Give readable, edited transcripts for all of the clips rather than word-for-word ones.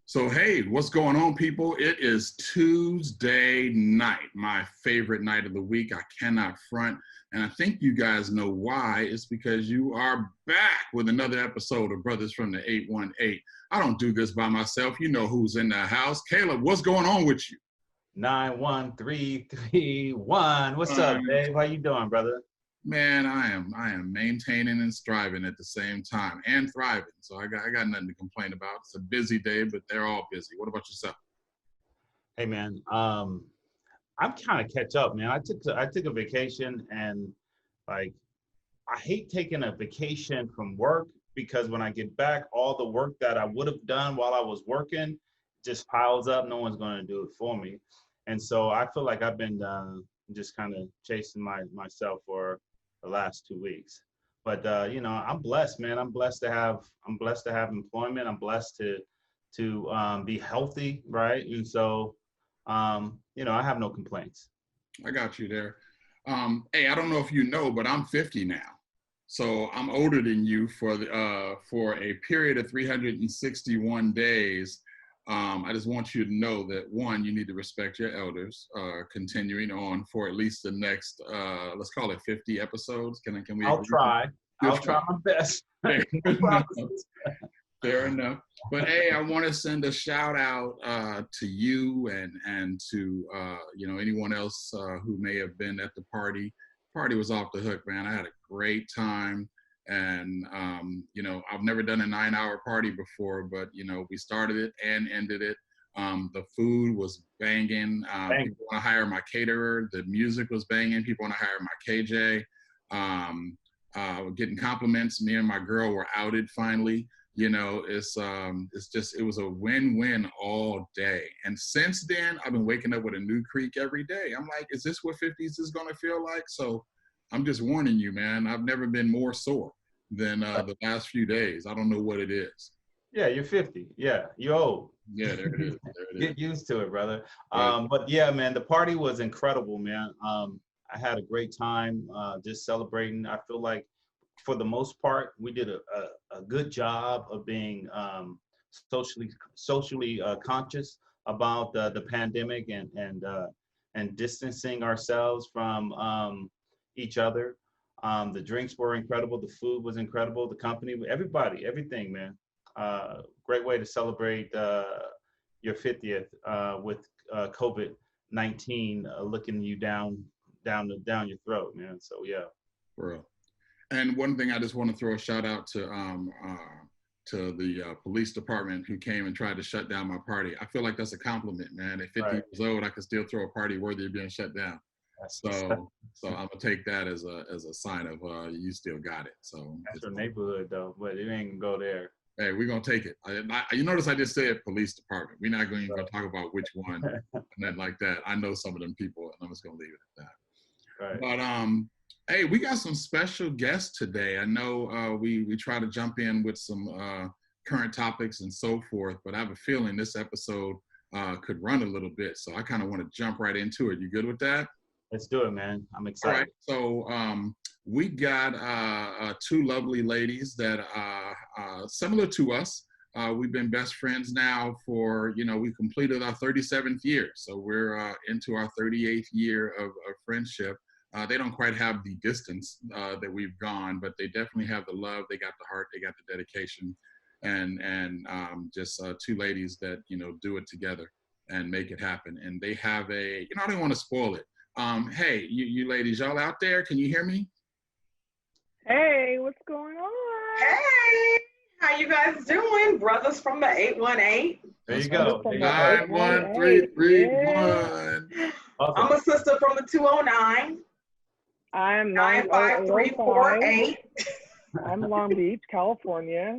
So, hey, what's going on, people? It is Tuesday night, my favorite night of the week. I cannot front. And I think you guys know why. It's because you are back with another episode of Brothers from the 818. I don't do this by myself. You know who's in the house. Caleb, what's going on with you? 91331. What's up, Dave? How you doing, brother? Man, I am maintaining and striving at the same time and thriving. So I got nothing to complain about. It's a busy day, but they're all busy. What about yourself? Hey, man. I'm kind of catch up, man. I took a vacation, and like I hate taking a vacation from work because when I get back, all the work that I would have done while I was working just piles up. No one's going to do it for me, and so I feel like I've been just kind of chasing myself for the last 2 weeks. But I'm blessed, man. I'm blessed to have employment. I'm blessed to be healthy, right? And so I have no complaints. I got you there. Hey, I don't know if you know, but I'm 50 now. So I'm older than you for a period of 361 days. I just want you to know that, one, you need to respect your elders, continuing on for at least the next, let's call it 50 episodes. Can we? I'll try my best. Fair enough. But hey, I want to send a shout out to you and to anyone else who may have been at the party. Party was off the hook, man. I had a great time. And, I've never done a 9-hour party before, but, we started it and ended it. The food was banging. People want to hire my caterer. The music was banging. People want to hire my KJ. Getting compliments. Me and my girl were outed finally. It was a win-win all day. And since then, I've been waking up with a new creek every day. I'm like, is this what 50s is going to feel like? So I'm just warning you, man. I've never been more sore than the last few days. I don't know what it is. Yeah, you're 50. Yeah, you're old. Yeah, there it is. Get used to it, brother. Right. But yeah, man, the party was incredible, man. I had a great time just celebrating. I feel like for the most part, we did a good job of being socially conscious about the pandemic and distancing ourselves from each other. The drinks were incredible. The food was incredible. The company, everybody, everything, man. Great way to celebrate your 50th with COVID-19 looking you down your throat, man. So yeah. For real. And one thing I just want to throw a shout out to the police department who came and tried to shut down my party. I feel like that's a compliment, man. At 50 years old, I could still throw a party worthy of being shut down. So I'm gonna take that as a sign of you still got it. So that's your neighborhood though, but it ain't gonna go there. Hey, we're gonna take it. You notice I just said police department. We're not going to talk about which one and nothing like that. I know some of them people, and I'm just gonna leave it at that. Right. But hey, we got some special guests today. I know we try to jump in with some current topics and so forth, but I have a feeling this episode could run a little bit. So I kind of want to jump right into it. You good with that? Let's do it, man. I'm excited. All right. So we got two lovely ladies that are similar to us. We've been best friends now for, we completed our 37th year. So we're into our 38th year of friendship. They don't quite have the distance that we've gone, but they definitely have the love. They got the heart. They got the dedication. And just two ladies that, do it together and make it happen. And they have I don't want to spoil it. Hey, you ladies, y'all out there, can you hear me? Hey, what's going on? Hey, how you guys doing? Brothers from the 818. There you go. 91331. I'm a sister from the 209. I'm 95348. I'm Long Beach, California.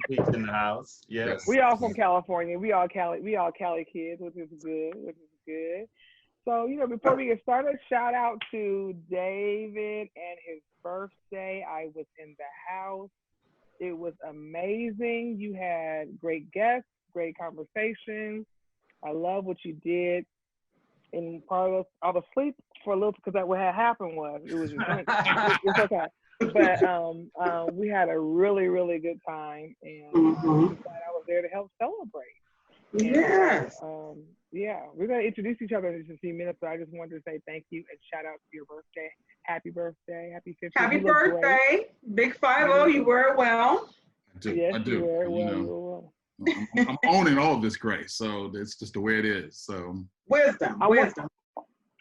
Beach in the house. Yes. We all from California. We all Cali kids, which is good. So, before we get started, shout out to David and his birthday. I was in the house. It was amazing. You had great guests, great conversation. I love what you did. And part of us, I was asleep for a little because that what had happened was it was it's okay. But we had a really, really good time, and I'm just glad I was there to help celebrate. And Yes. yeah, we're gonna introduce each other in just a few minutes. So I just wanted to say thank you and shout out to your birthday. Happy birthday, happy 50th. Happy You look great. birthday. Big 50. You were well. I do. Yes, I do. you were. You Well, know, you were well. I'm owning all of this grace, so it's just the way it is. So Wisdom. Wisdom.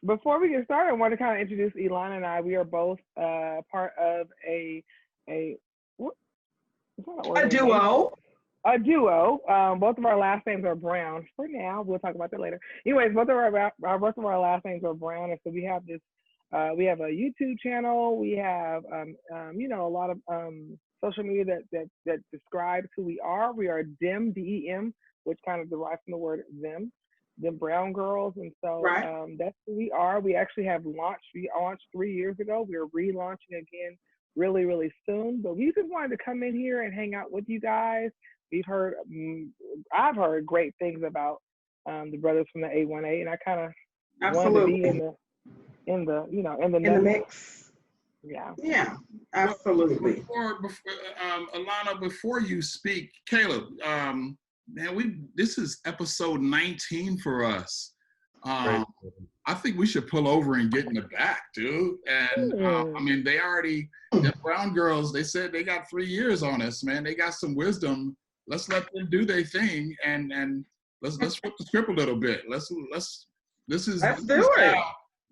Before we get started, I want to kind of introduce Ilana and I. We are both part of a what? It's not an A organization. duo. A duo. Both of our last names are Brown. For now, we'll talk about that later. Anyways, both of our last names are Brown, and so we have this. We have a YouTube channel. We have a lot of social media that describes who we are. We are Dem, DEM, which kind of derives from the word them. Dem Brown Girls, and so that's who we are. We actually have launched. We launched 3 years ago. We are relaunching again really, really soon. But we just wanted to come in here and hang out with you guys. I've heard great things about the brothers from the 818, and I kind of wanted to be in the mix. Yeah, absolutely. Before Alana, before you speak, Caleb, man, this is episode 19 for us. I think we should pull over and get in the back, dude. And I mean, the Brown Girls, they said they got 3 years on us, man. They got some wisdom. Let's let them do their thing, and let's flip the script a little bit. Let's do it.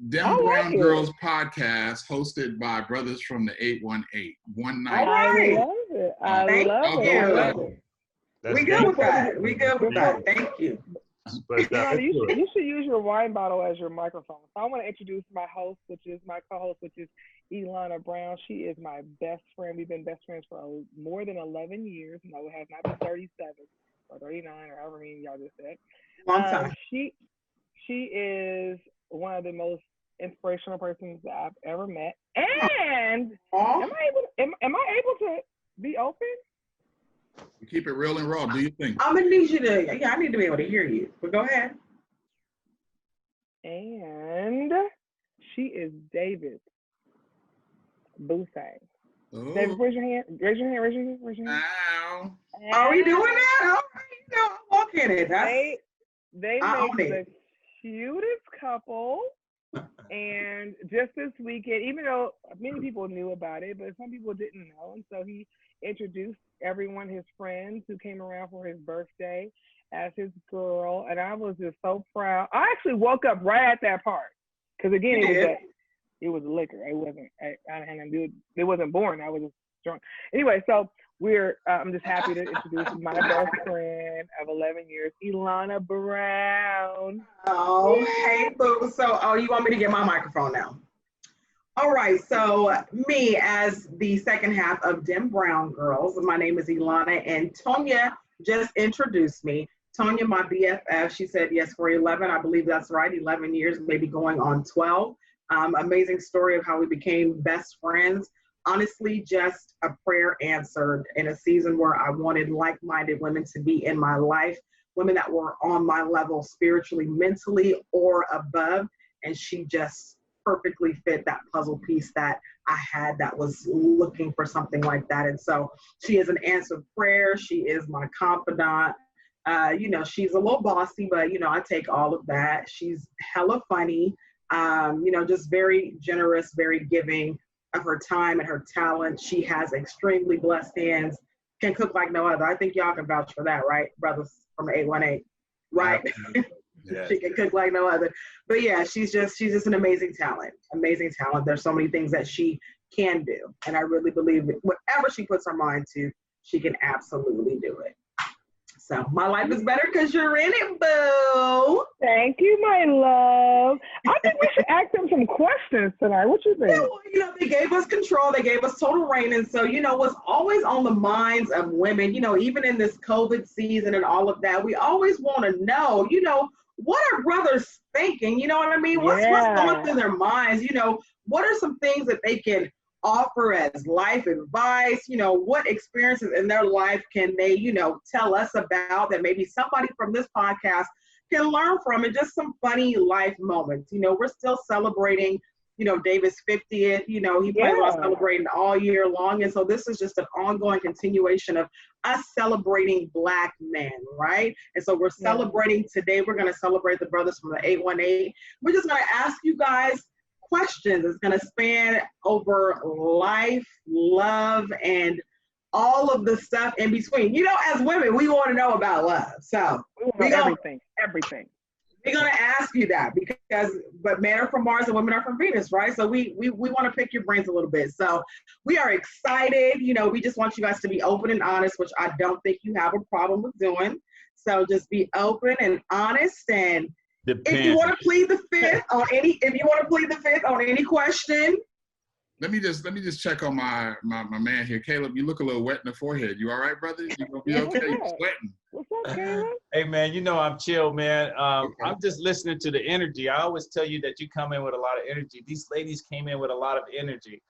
Dem Brown Girls podcast, hosted by brothers from the 818. One night. I love it. I love it. We good with that. We good with that. Thank you. You should use your wine bottle as your microphone. So I want to introduce my host, which is my co-host, which is Ilana Brown. She is my best friend. We've been best friends for more than 11 years. No, it has not been 37 or 39 or however many y'all just said. Long time. She is one of the most inspirational persons that I've ever met. And am I able to be open? You keep it real and raw. Do you think? I'm gonna need you to. Yeah, I need to be able to hear you. But go ahead. And she is David Busang. Oh. David, raise your hand. Raise your hand. Ow. Are we doing that? All right. I'll walk in it. They make the cutest couple. And just this weekend, even though many people knew about it, but some people didn't know, and so he introduced everyone, his friends who came around for his birthday, as his girl, and I was just so proud. I actually woke up right at that part because again, it was liquor. It wasn't. It wasn't born. I was just drunk. Anyway, so I'm just happy to introduce my best friend of 11 years, Ilana Brown. Oh, hey, boo. So, you want me to get my microphone now? All right. So, me as the second half of Dem Brown Girls, my name is Ilana, and Tonya just introduced me. Tonya, my BFF, she said yes for 11. I believe that's right. 11 years, maybe going on 12. Amazing story of how we became best friends. Honestly, just a prayer answered in a season where I wanted like-minded women to be in my life, women that were on my level spiritually, mentally, or above. And she just perfectly fit that puzzle piece that I had that was looking for something like that. And so she is an answered prayer. She is my confidant. She's a little bossy, but, I take all of that. She's hella funny, just very generous, very giving of her time and her talent. She has extremely blessed hands, can cook like no other. I think y'all can vouch for that, right? Brothers from 818, right? Yeah. She can cook like no other. But yeah, she's just an amazing talent. There's so many things that she can do. And I really believe that whatever she puts her mind to, she can absolutely do it. So my life is better because you're in it, boo. Thank you, my love. I think we should ask them some questions tonight. What you think? Yeah, well, they gave us control. They gave us total reign. And so, what's always on the minds of women, even in this COVID season and all of that, we always want to know, what are brothers thinking? You know what I mean? What's going through their minds? What are some things that they can offer as life advice? What experiences in their life can they, tell us about that maybe somebody from this podcast can learn from, and just some funny life moments. We're still celebrating David's 50th. He plans on celebrating all year long. And so this is just an ongoing continuation of us celebrating Black men, right? And so we're celebrating today. We're going to celebrate the brothers from the 818. We're just going to ask you guys questions. It's going to span over life, love, and all of the stuff in between. As women, we want to know about love. So everything. We're going to ask you that but men are from Mars and women are from Venus, right? So we want to pick your brains a little bit. So we are excited. We just want you guys to be open and honest, which I don't think you have a problem with doing. So just be open and honest. And if you want to plead the fifth on any question. Let me just check on my man here. Caleb, you look a little wet in the forehead. You all right, brother? You gonna be okay? You're sweating. What's up, Caleb? Hey, man, I'm chill, man. I'm just listening to the energy. I always tell you that you come in with a lot of energy. These ladies came in with a lot of energy.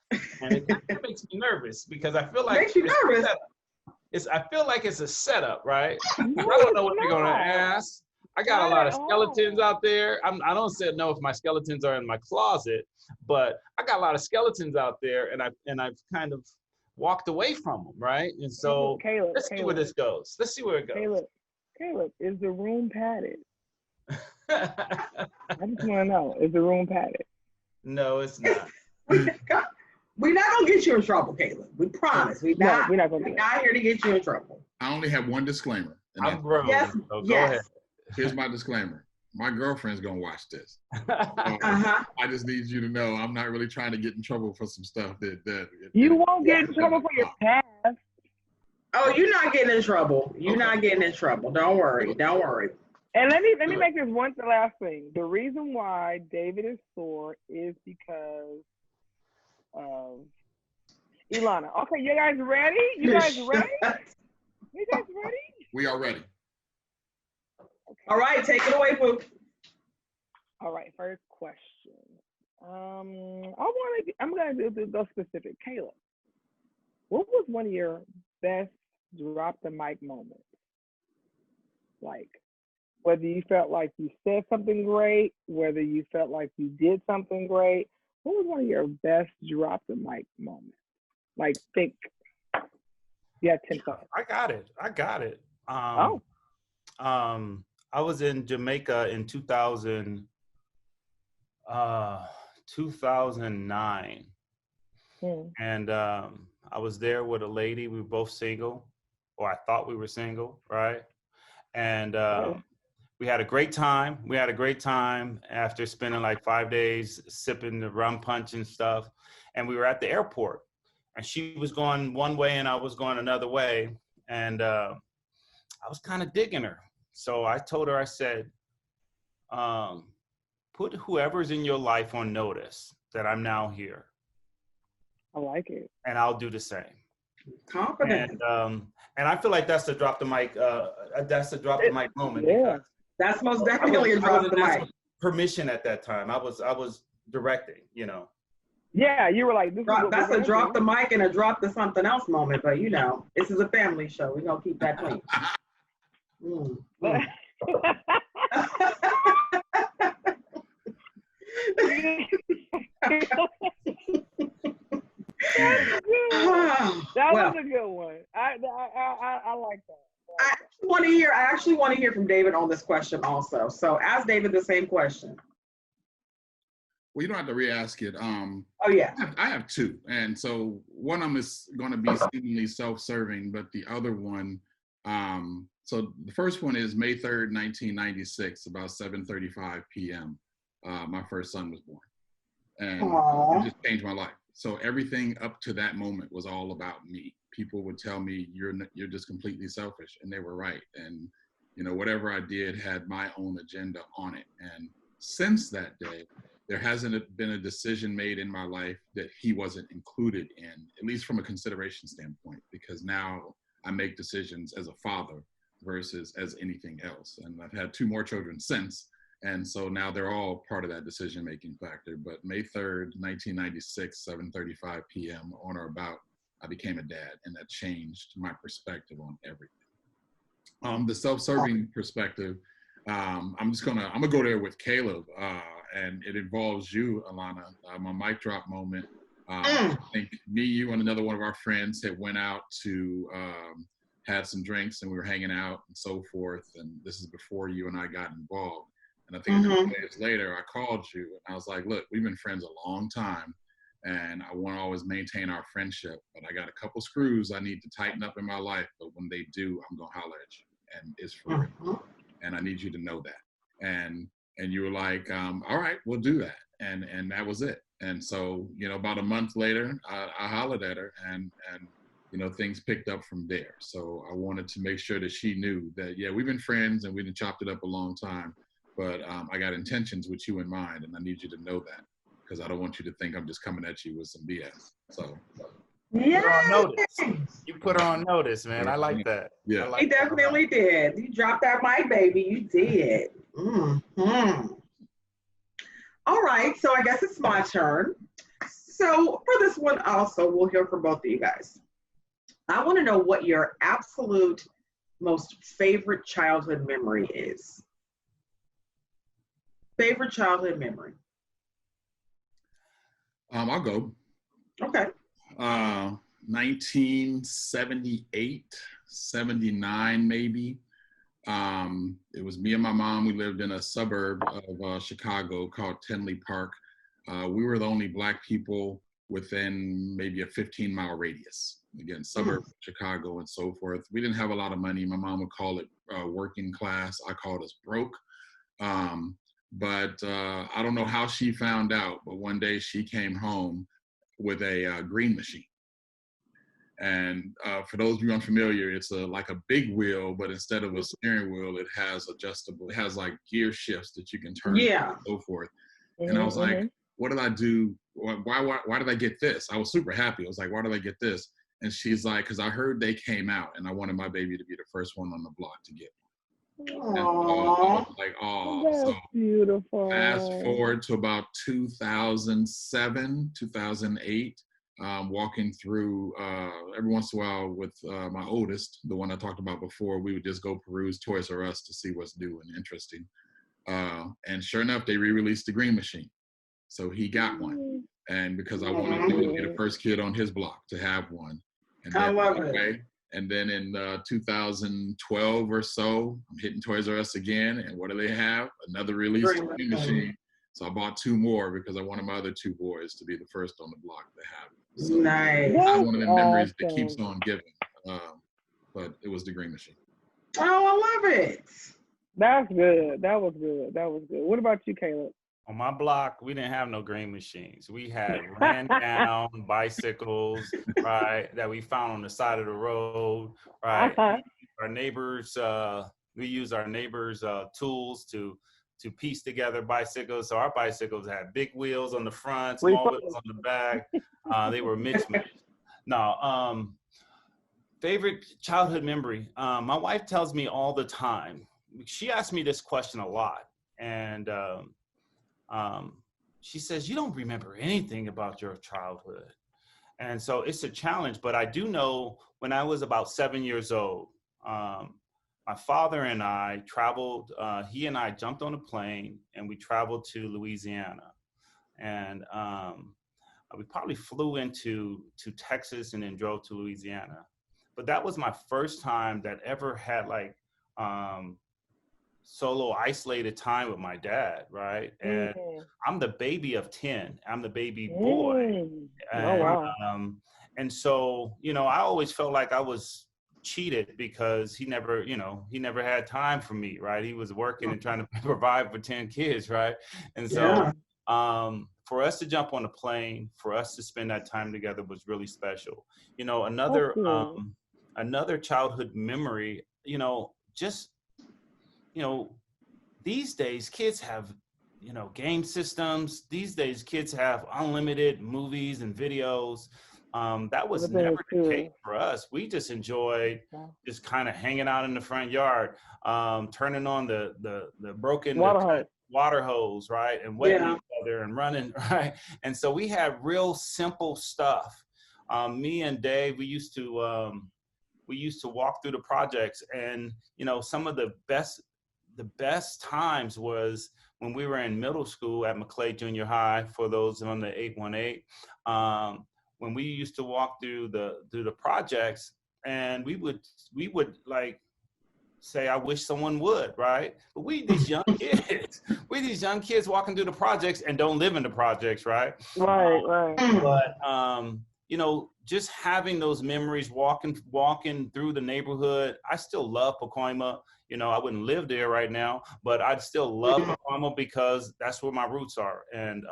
And it makes me nervous because I feel like makes you nervous. I feel like it's a setup, right? I don't know what they're gonna ask. I got a lot of skeletons out there. I don't know if my skeletons are in my closet, but I got a lot of skeletons out there, and I've kind of walked away from them, right? And so let's see where this goes. Let's see where it goes. Caleb, is the room padded? I just want to know, is the room padded? No, it's not. We're not gonna get you in trouble, Caleb. We promise. We're not here to get you in trouble. I only have one disclaimer. I'm grown. Yes, so go ahead. Here's my disclaimer. My girlfriend's gonna watch this. I just need you to know I'm not really trying to get in trouble for some stuff that you won't get in trouble for your past. Oh, you're not getting in trouble. You're not getting in trouble. Don't worry. Don't worry. And let me make this one last thing. The reason why David is sore is because of Ilana. Okay, you guys ready? You guys ready? We are ready. Okay. All right, take it away, Pooh. All right, first question. I'm gonna go specific. Caleb, what was one of your best drop the mic moments? Like, whether you felt like you said something great, whether you felt like you did something great, what was one of your best drop the mic moments? Like, think. Yeah, 10 seconds. I got it. I was in Jamaica in 2009. And I was there with a lady. We were both single, or I thought we were single, right? And we had a great time. After spending like 5 days sipping the rum punch and stuff. And we were at the airport. And she was going one way and I was going another way. And I was kind of digging her. So I told her, I said, put whoever's in your life on notice that I'm now here. I like it. And I'll do the same. Confident. And I feel like that's the drop the mic. That's the drop the mic moment. Yeah. That's most definitely a drop the mic. Permission at that time. I was directing, Yeah, you were like, that's a drop the mic and a drop the something else moment, but this is a family show. We're gonna keep that clean. That was a good one. I like that. I actually want to hear from David on this question also. So ask David the same question. Well, you don't have to re-ask it. Oh yeah. I have two, and so one of them is going to be seemingly self-serving, but the other one, so the first one is May 3rd, 1996, about 7:35 p.m. My first son was born, and it just changed my life. So everything up to that moment was all about me. People would tell me, you're just completely selfish, and they were right. And whatever I did had my own agenda on it. And since that day, there hasn't been a decision made in my life that he wasn't included in, at least from a consideration standpoint, because now I make decisions as a father versus as anything else. And I've had two more children since. And so now they're all part of that decision-making factor. But May 3rd, 1996, 7:35 p.m. on or about, I became a dad, and that changed my perspective on everything. The self-serving perspective, I'm gonna go there with Caleb, and it involves you, Alana. My mic drop moment. I think me, you, and another one of our friends had went out to had some drinks, and we were hanging out and so forth. And this is before you and I got involved. And I think a couple days later, I called you, and I was like, "Look, we've been friends a long time, and I want to always maintain our friendship. But I got a couple screws I need to tighten up in my life. But when they do, I'm gonna holler at you, and it's for real. And I need you to know that." And you were like, "All right, we'll do that." And that was it. And so, about a month later, I hollered at her, and things picked up from there. So I wanted to make sure that she knew that, yeah, we've been friends and we've been chopped it up a long time, but I got intentions with you in mind, and I need you to know that, because I don't want you to think I'm just coming at you with some BS. So. You put her on notice, man. I like that. Yeah. He definitely did. You dropped that mic, baby. You did. All right, so I guess it's my turn. So for this one also, we'll hear from both of you guys. I want to know what your absolute most favorite childhood memory is. Favorite childhood memory? I'll go. Okay. 1978, 79 maybe. It was me and my mom. We lived in a suburb of Chicago called Tinley Park. We were the only Black people within maybe a 15-mile radius. Again, suburb of Chicago and so forth. We didn't have a lot of money. My mom would call it working class. I called us broke. But I don't know how she found out, but one day she came home with a green machine. And for those of you unfamiliar, it's like a big wheel, but instead of a steering wheel, it has adjustable, it has like gear shifts that you can turn and so forth. And I was like, what did I do? Why did I get this? I was super happy. I was like, why did I get this? And she's like, because I heard they came out and I wanted my baby to be the first one on the block to get one. And I was like, oh, that's so beautiful. Fast forward to about 2007, 2008. Walking through every once in a while with my oldest, the one I talked about before, we would just go peruse Toys R Us to see what's new and interesting. And sure enough, they re-released the Green Machine. So he got one. And because I wanted him to be the first kid on his block to have one. And then, I love it. And then in 2012 or so, I'm hitting Toys R Us again. And what do they have? Another release, Green Machine. So I bought two more because I wanted my other two boys to be the first on the block to have it. So nice. That's one of the memories that keeps on giving. But it was the Green Machine. Oh, I love it. That's good. That was good. That was good. What about you, Caleb? On my block, we didn't have no green machines. We had ran down bicycles, right, that we found on the side of the road, right? Our neighbors, we used our neighbors' tools to piece together bicycles. So our bicycles had big wheels on the front, small wheels on the back. They were mixed. No, favorite childhood memory. My wife tells me all the time. She asks me this question a lot, and she says, "You don't remember anything about your childhood." And so it's a challenge, but I do know when I was about 7 years old, my father and I traveled, he and I jumped on a plane and we traveled to Louisiana. And we probably flew into Texas and then drove to Louisiana. But that was my first time that ever had like solo isolated time with my dad, right? And I'm the baby of 10. I'm the baby boy. And, and so, I always felt like I was cheated because he never had time for me, right? He was working and trying to provide for 10 kids, right? And so for us to jump on a plane, for us to spend that time together was really special. Another childhood memory, these days kids have, game systems. These days kids have unlimited movies and videos. That was never the case for us. We just enjoyed just kind of hanging out in the front yard, turning on the broken water hose, right? And wetting each other and running, right? And so we had real simple stuff. Me and Dave, we used to walk through the projects, and some of the the best times was when we were in middle school at McClay Junior High, for those on the 818, when we used to walk through the projects, and we would like say, I wish someone would, right? But we these young kids walking through the projects and don't live in the projects, right? Right. But you know, just having those memories, walking through the neighborhood. I still love Pacoima. You know, I wouldn't live there right now, but I'd still love Pacoima because that's where my roots are. And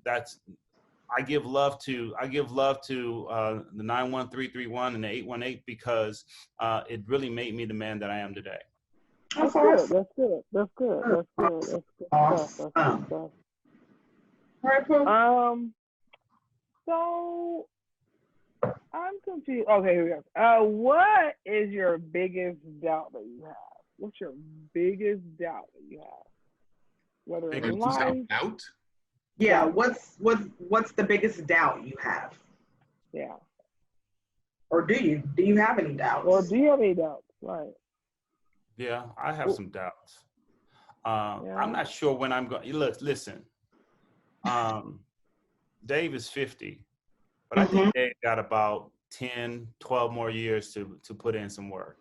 that's, I give love to the 91331 and the 818 because it really made me the man that I am today. That's good. That's good stuff. All right, Pooh. So I'm confused. Okay, here we go. What is your biggest doubt that you have? What's your biggest doubt that you have? Whether it's life. Doubt? Yeah. What's the biggest doubt you have? Yeah. Or do you have any doubts? Right. Yeah, I have some doubts. I'm not sure when I'm going. Listen. Dave is 50, but I think Dave got about 10, 12 more years to put in some work.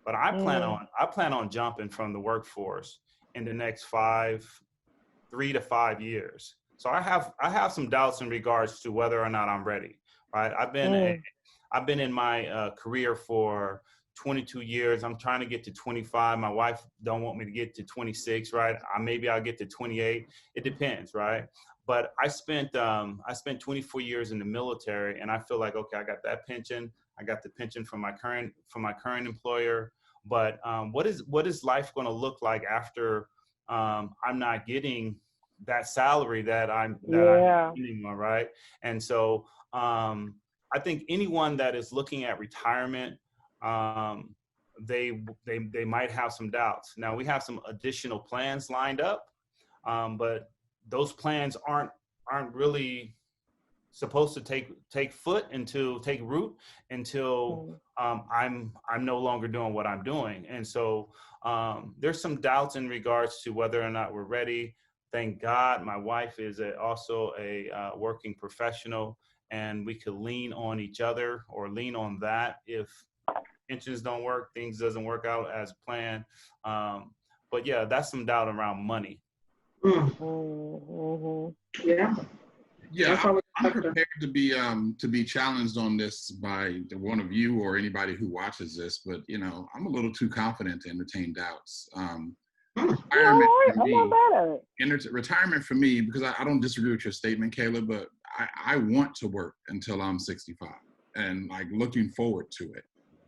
But I plan on jumping from the workforce in the next 3 to 5 years. So I have some doubts in regards to whether or not I'm ready. Right? I've been in my career for 22 years. I'm trying to get to 25. My wife don't want me to get to 26, right? Maybe I'll get to 28. It depends, right? But I spent 24 years in the military, and I feel like, okay, I got that pension. I got the pension from my current employer. But what is life going to look like after I'm not getting that salary that I'm getting, all right? And so I think anyone that is looking at retirement, they might have some doubts. Now we have some additional plans lined up, but those plans aren't really supposed to take root until I'm no longer doing what I'm doing. And so there's some doubts in regards to whether or not we're ready. Thank God my wife is also a working professional, and we could lean on each other or lean on that if pensions don't work, things doesn't work out as planned. But yeah, that's some doubt around money. Yeah. I'm prepared to be challenged on this by one of you or anybody who watches this, but you know, I'm a little too confident to entertain doubts. Retirement for me, because I don't disagree with your statement, Caleb, but I want to work until I'm 65 and like looking forward to it.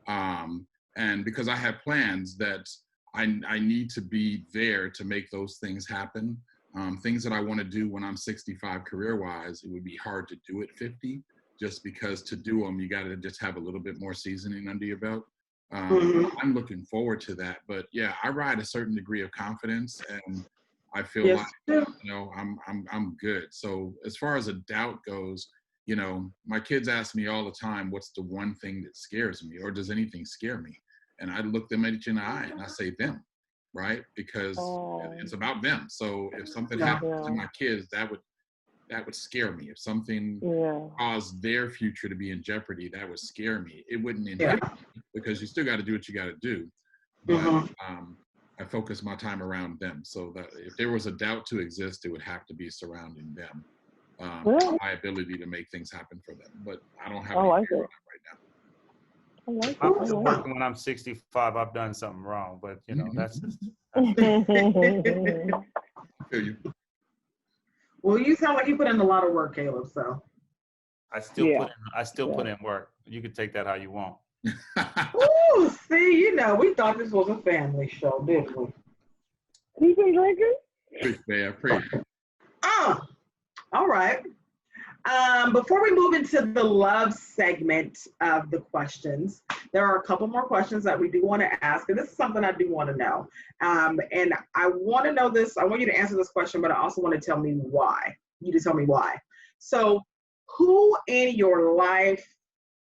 And because I have plans that I need to be there to make those things happen. Things that I want to do when I'm 65 career-wise, it would be hard to do at 50, just because to do them, you got to just have a little bit more seasoning under your belt. I'm looking forward to that. But yeah, I ride a certain degree of confidence, and I feel like, you know, I'm good. So as far as a doubt goes, you know, my kids ask me all the time, what's the one thing that scares me, or does anything scare me? And I look them each in the eye and I say them. Right? Because it's about them. So if something happens to my kids, that would scare me. If something caused their future to be in jeopardy, that would scare me. It wouldn't inhibit me, because you still got to do what you got to do. But I focus my time around them. So that if there was a doubt to exist, it would have to be surrounding them. My ability to make things happen for them. But I don't have any fear right now. I'm still working when I'm 65. I've done something wrong, but you know, that's just. Well, you sound like you put in a lot of work, Caleb. So I still put in work. You can take that how you want. Ooh, see, you know, we thought this was a family show, didn't we? You been drinking? All right. Before we move into the love segment of the questions, there are a couple more questions that we do want to ask, and this is something I do want to know. And I want to know this. I want you to answer this question, but I also want to tell me why. You to tell me why. So, who in your life,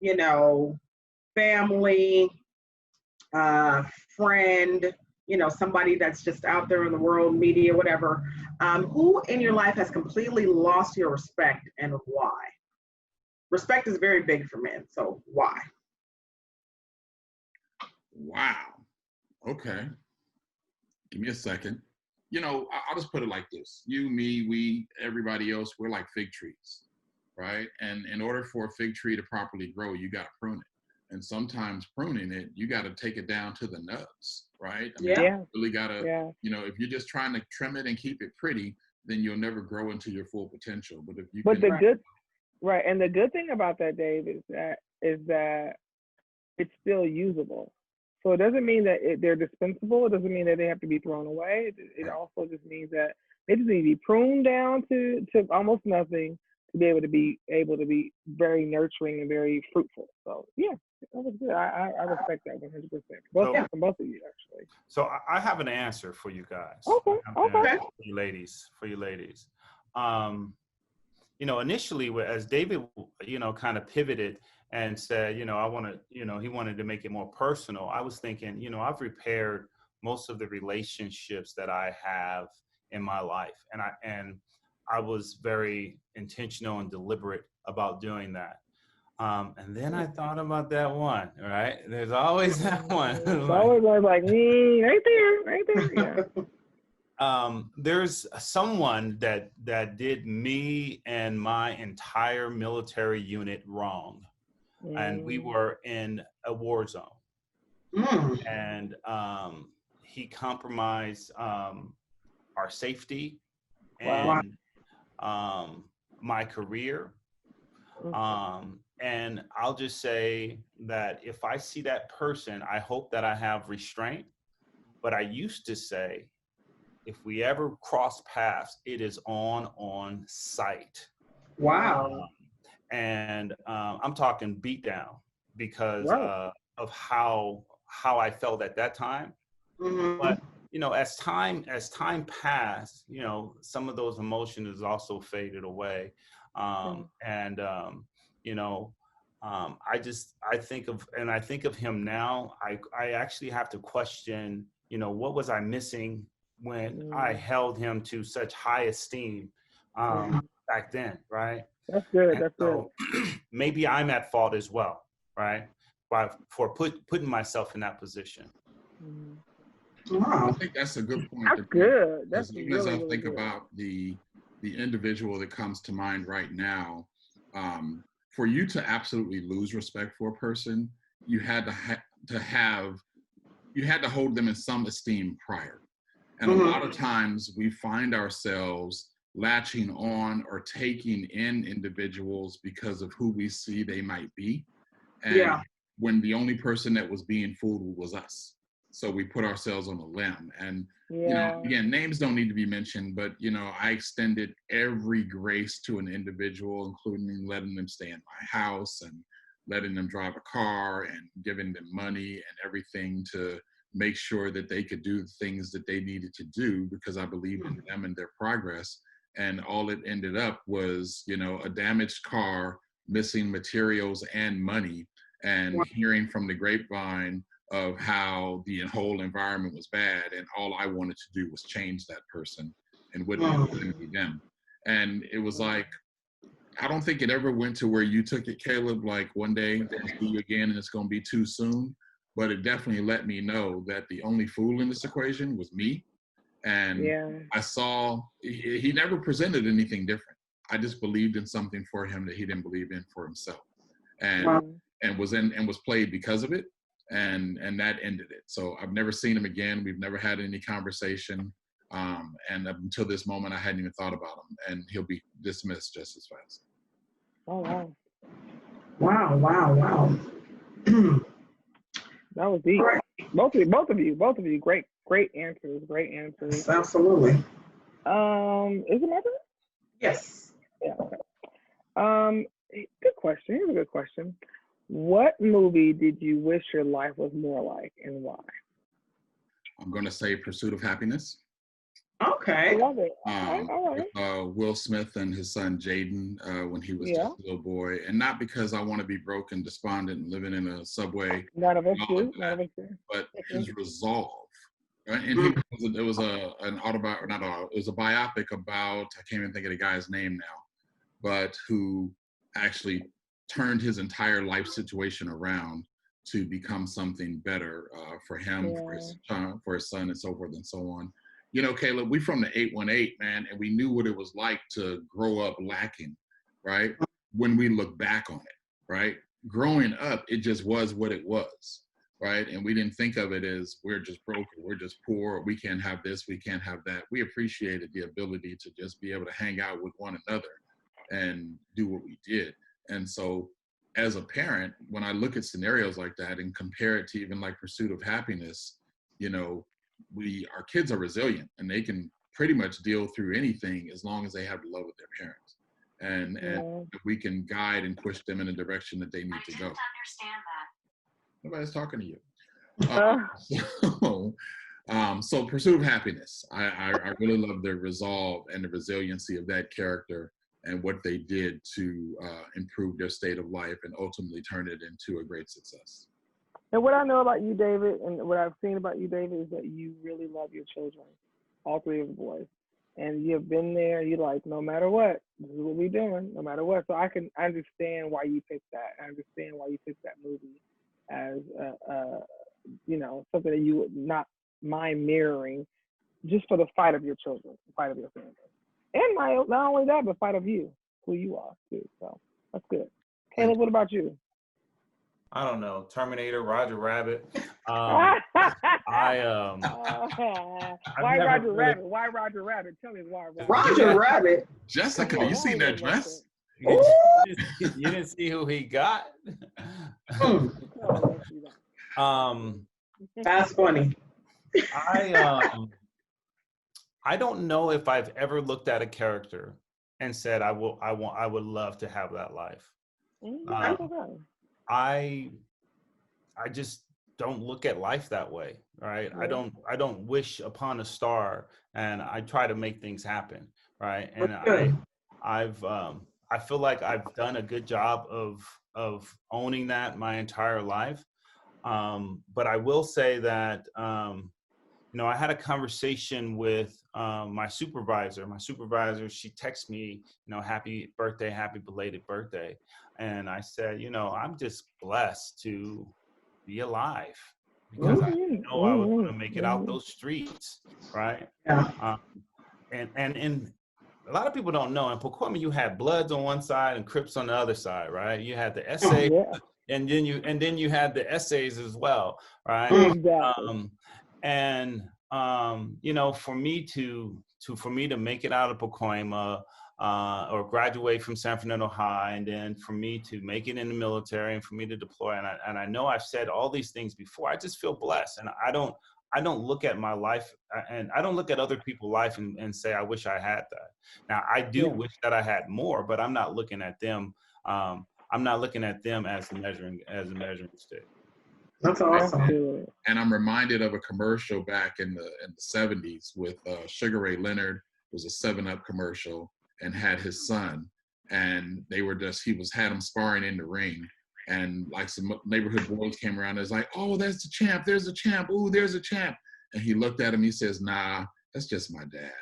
you know, family, friend, somebody that's just out there in the world, media, whatever, who in your life has completely lost your respect and why? Respect is very big for men, so why? Wow. Okay. Give me a second. I'll just put it like this. You, me, we, everybody else, we're like fig trees, right? And in order for a fig tree to properly grow, you got to prune it. And sometimes pruning it, you got to take it down to the nuts, right? I mean, Yeah. you really got to, if you're just trying to trim it and keep it pretty, then you'll never grow into your full potential. But if you Right, and the good thing about that, Dave, is that it's still usable. So it doesn't mean that they're dispensable. It doesn't mean that they have to be thrown away. It also just means that they just need to be pruned down to almost nothing to be able to be very nurturing and very fruitful. So yeah, that was good. I respect that 100%. From both of you, actually. So I have an answer for you guys. Okay. For you ladies. Initially, as David, kind of pivoted and said, I want to, he wanted to make it more personal. I was thinking, I've repaired most of the relationships that I have in my life. And I was very intentional and deliberate about doing that. And then I thought about that one, right? There's always that one. It's always like, right there. Yeah. There's someone that did me and my entire military unit wrong. And we were in a war zone. And he compromised our safety and my career. And I'll just say that if I see that person, I hope that I have restraint. But I used to say, if we ever cross paths, it is on sight. Wow. And I'm talking beat down because of how I felt at that time. But as time passed, some of those emotions also faded away. I think of him now. I actually have to question, what was I missing when I held him to such high esteem back then, right? That's good. And so maybe I'm at fault as well, right? For putting myself in that position. I think that's a good point. That's good. That's even really, as I think good. about the individual that comes to mind right now, for you to absolutely lose respect for a person, you had to hold them in some esteem prior. And a lot of times we find ourselves latching on or taking in individuals because of who we see they might be. And when the only person that was being fooled was us. So we put ourselves on a limb. And, again, names don't need to be mentioned, but, I extended every grace to an individual, including letting them stay in my house and letting them drive a car and giving them money and everything to make sure that they could do the things that they needed to do because I believed in them and their progress. And all it ended up was, a damaged car, missing materials and money, and hearing from the grapevine of how the whole environment was bad. And all I wanted to do was change that person and wouldn't be them. And it was like, I don't think it ever went to where you took it, Caleb, like one day I'll see you again and it's going to be too soon. But it definitely let me know that the only fool in this equation was me. And I saw, he never presented anything different. I just believed in something for him that he didn't believe in for himself. And was played because of it. And that ended it. So I've never seen him again. We've never had any conversation. And up until this moment, I hadn't even thought about him. And he'll be dismissed just as fast. Oh, wow. Wow. That was deep. Right. Both of you. Great answers. Absolutely. Is it my turn? Yes. Yeah. Okay. Good question. Here's a good question. What movie did you wish your life was more like, and why? I'm going to say Pursuit of Happiness. Okay. I love it. All right. With, Will Smith and his son Jaden when he was just a little boy, and not because I want to be broke and despondent and living in a subway. None of us do. But his resolve Right? And it was an autobiography, not auto, it was a biopic about, I can't even think of the guy's name now, but who actually turned his entire life situation around to become something better for him, for his son, and so forth and so on. You know, Caleb, we from the 818, man, and we knew what it was like to grow up lacking, right? When we look back on it, right? Growing up, it just was what it was, right? And we didn't think of it as we're just broke, or we're just poor, or we can't have this, we can't have that. We appreciated the ability to just be able to hang out with one another and do what we did. And so as a parent, when I look at scenarios like that and compare it to even like Pursuit of Happiness, you know, our kids are resilient and they can pretty much deal through anything as long as they have the love of their parents. And if we can guide and push them in the direction that they need to go. Understand that. Nobody's talking to you. So Pursuit of Happiness, I really love the resolve and the resiliency of that character and what they did to improve their state of life and ultimately turn it into a great success. And what I know about you, David, and what I've seen about you, David, is that you really love your children, all three of the boys. And you've been there, you're like, no matter what, this is what we're doing, no matter what. So I understand why you picked that. I understand why you picked that movie as, you know, something that you would not mind mirroring just for the fight of your children, the fight of your family. And not only that, but fight of you, who you are, too. So that's good. Caleb, what about you? I don't know. Terminator, Roger Rabbit. Why Roger Rabbit? Why Roger Rabbit? Tell me why Roger Rabbit. Jessica, you seen that dress? You didn't see who he got? That's funny. I don't know if I've ever looked at a character and said I would love to have that life. I just don't look at life that way, right? Yeah. I don't wish upon a star, and I try to make things happen, right? And I feel like I've done a good job of owning that my entire life. But I will say that you know, I had a conversation with my supervisor. My supervisor, she texted me, you know, happy birthday, happy belated birthday. And I said, you know, I'm just blessed to be alive because I didn't know I was going to make it out those streets, right? Yeah. And a lot of people don't know. In Pacoima, you had Bloods on one side and Crips on the other side, right? You had the essays, and then you had the essays as well, right? Exactly. You know, for me to make it out of Pacoima, or graduate from San Fernando High, and then for me to make it in the military, and for me to deploy, and I know I've said all these things before. I just feel blessed, and I don't look at my life, and I don't look at other people's life and say I wish I had that. Now I do wish that I had more, but I'm not looking at them. I'm not looking at them as a measuring stick. That's awesome. And I'm reminded of a commercial back in the 70s with Sugar Ray Leonard. It was a 7-Up commercial, and had his son, and they were had him sparring in the ring, and like some neighborhood boys came around and was like, oh, there's the champ, there's a champ, ooh, there's a champ. And he looked at him, he says, nah, that's just my dad,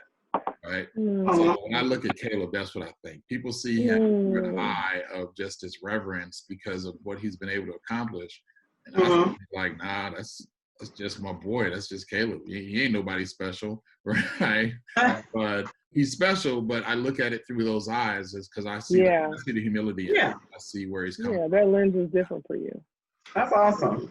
right? So when I look at Caleb, that's what I think. People see him with an eye of just this reverence because of what he's been able to accomplish. And I feel like, nah, that's just my boy. That's just Caleb. He ain't nobody special, right? But he's special. But I look at it through those eyes, is because I see the humility. Yeah, I see where he's coming. Yeah, that lens is different for you. That's awesome.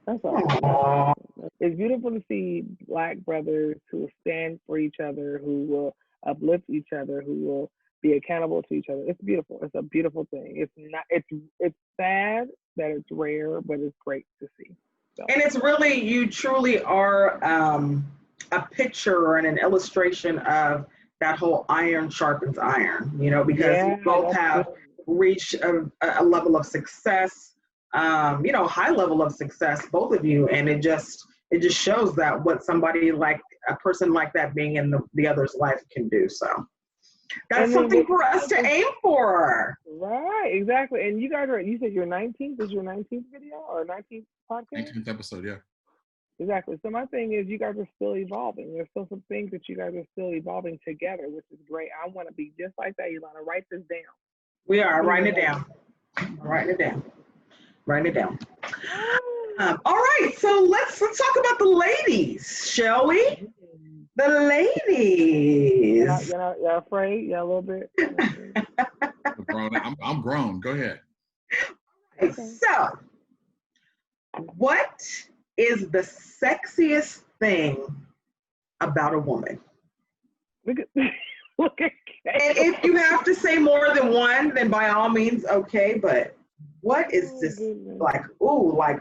That's awesome. It's beautiful to see Black brothers who will stand for each other, who will uplift each other, who will be accountable to each other. It's beautiful. It's a beautiful thing. It's sad that it's rare, but it's great to see. So. And it's really, you truly are a picture and an illustration of that whole iron sharpens iron, you know, because you both have reached a level of success, you know, high level of success, both of you. And it just shows that what somebody like a person like that being in the other's life can do. So that's something for us to aim for. Right, exactly. And you guys you said your 19th is your 19th video or 19th podcast? 19th episode, yeah. Exactly. So my thing is, you guys are still evolving. There's still some things that you guys are still evolving together, which is great. I want to be just like that. Ilana, write this down. We are writing it down. Writing it down. Writing it down. All right, so let's talk about the ladies, shall we? The ladies. Y'all afraid? Y'all a little bit? I'm grown. Go ahead. Okay. So, what is the sexiest thing about a woman? Look at And if you have to say more than one, then by all means, okay. But what is this like? Ooh, I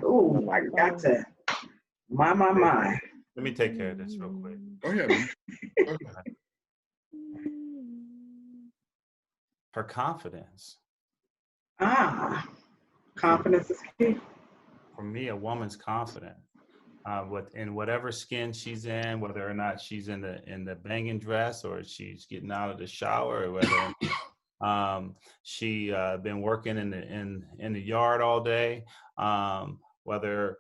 got to. My. Let me take care of this real quick. Go ahead. Man. Go ahead. Her confidence. Confidence is key. For me, a woman's confident. In whatever skin she's in, whether or not she's in the banging dress or she's getting out of the shower, or whether she been working in the yard all day, whether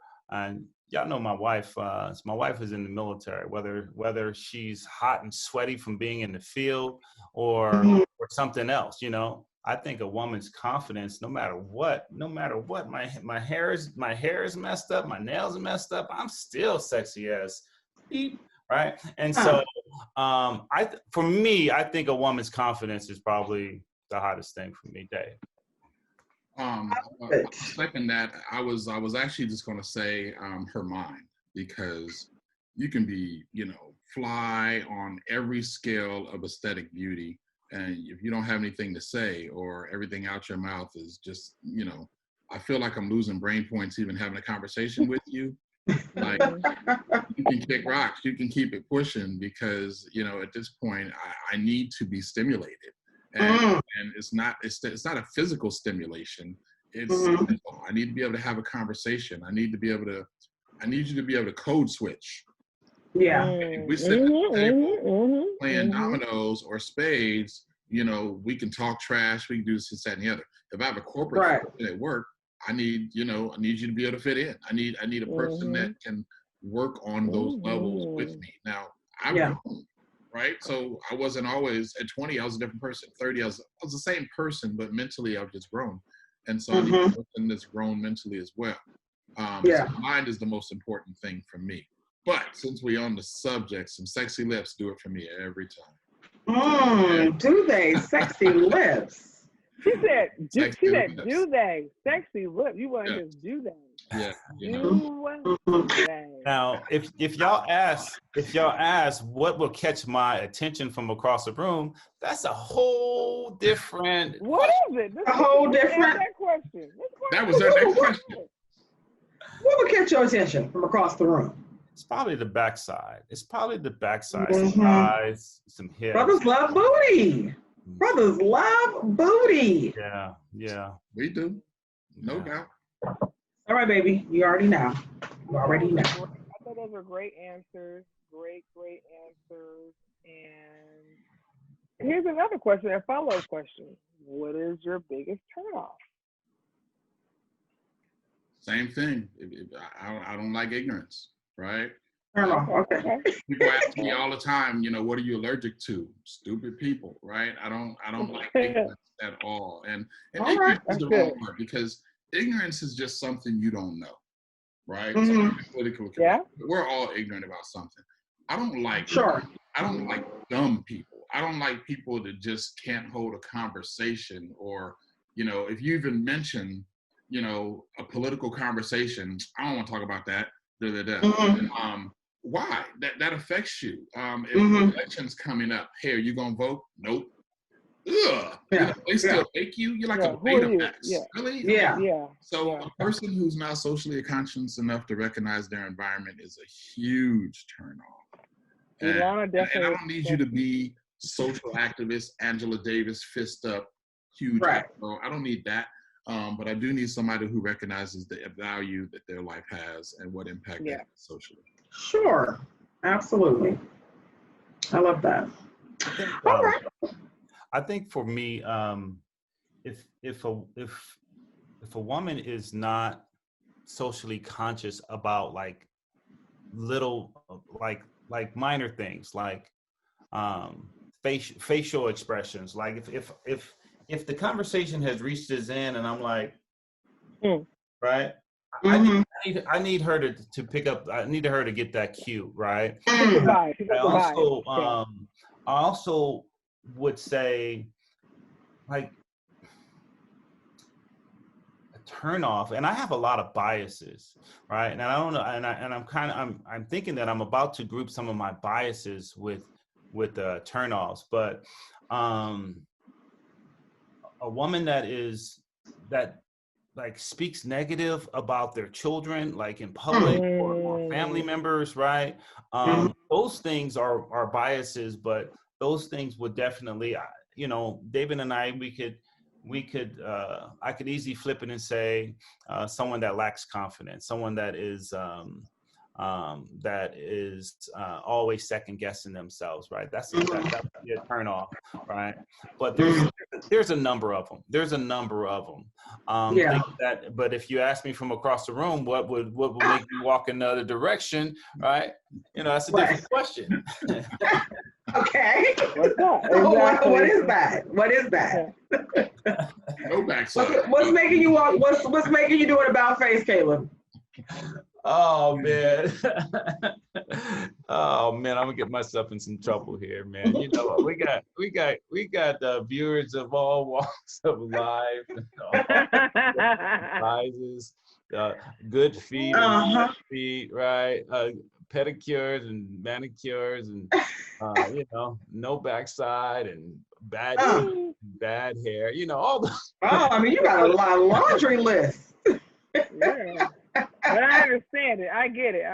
y'all know my wife. My wife is in the military. Whether she's hot and sweaty from being in the field or something else, I think a woman's confidence, no matter what, my hair is messed up, my nails are messed up, I'm still sexy as beep, right? And so, for me, I think a woman's confidence is probably the hottest thing for me, Dave. Second that, I was actually just going to say her mind, because you can be, fly on every scale of aesthetic beauty. And if you don't have anything to say or everything out your mouth is just, I feel like I'm losing brain points even having a conversation with you. Like, you can kick rocks, you can keep it pushing, because, at this point, I need to be stimulated. And it's not a physical stimulation. It's I need to be able to have a conversation. I need you to be able to code switch. Yeah. If we sit at the table playing dominoes or spades, we can talk trash, we can do this, that, and the other. If I have a corporate function at work, I need you to be able to fit in. I need a person that can work on those levels with me. Now, I'm grown, right? So I wasn't always, at 20, I was a different person. 30, I was the same person, but mentally I've just grown. And so I need a person that's grown mentally as well. So mind is the most important thing for me. But since we're on the subject, some sexy lips do it for me every time. Do they? Sexy lips. She said, do they? Sexy lips. You want to just do they? Yeah. Do they? Now, if y'all ask what will catch my attention from across the room, that's a whole different. What is it? A whole different. That question. That was our next question. What will catch your attention from across the room? It's probably the backside. Some thighs, some hips. Brothers love booty. Brothers love booty. Yeah. We do. No doubt. All right, baby. You already know. I thought those were great answers. Great answers. And here's another question, a follow-up question. What is your biggest turnoff? Same thing. I don't like ignorance, right? Okay. People ask me all the time, what are you allergic to? Stupid people, right? I don't like ignorance at all. And ignorance is the wrong word, because ignorance is just something you don't know, right? We're all ignorant about something. I don't like dumb people. I don't like people that just can't hold a conversation, or, if you even mention, a political conversation, I don't want to talk about that. Why? That affects you. If the election's coming up, hey, are you gonna vote? Nope. Ugh. They still make you. You're like a Betamax. Really? Yeah. So a person who's not socially conscious enough to recognize their environment is a huge turn off. And I don't need you to be social activist, Angela Davis, fist up, huge. Right. I don't need that. But I do need somebody who recognizes the value that their life has and what impact that has socially. Sure, absolutely. I love that. All right. I think for me, if a woman is not socially conscious about like little like minor things like facial expressions. Like if the conversation has reached its end and I'm like, right, I need her to pick up. I need her to get that cue, right? I also would say like a turn off, and I have a lot of biases, right? And I don't know, and I'm thinking that I'm about to group some of my biases with turn offs, but a woman that like speaks negative about their children, like in public or family members, right? Those things are biases, but those things would definitely, David and I, I could easily flip it and say someone that lacks confidence, someone that is always second guessing themselves, right? That's a turn off, right? But there's a number of them. But if you ask me from across the room, what would make you walk in the other direction, right? That's a different question. Okay. What's that? Exactly. What is that? What is that? No backside. What's making you walk? What's making you do an about face, Caleb? Oh man. Oh man, I'm gonna get myself in some trouble here, man. You know what? We got viewers of all walks of life, sizes, good feet, and bad feet, right? Pedicures and manicures, and no backside and bad hair. All the. Oh, I mean, you got a lot of laundry list. Yeah. But I understand it. I get it.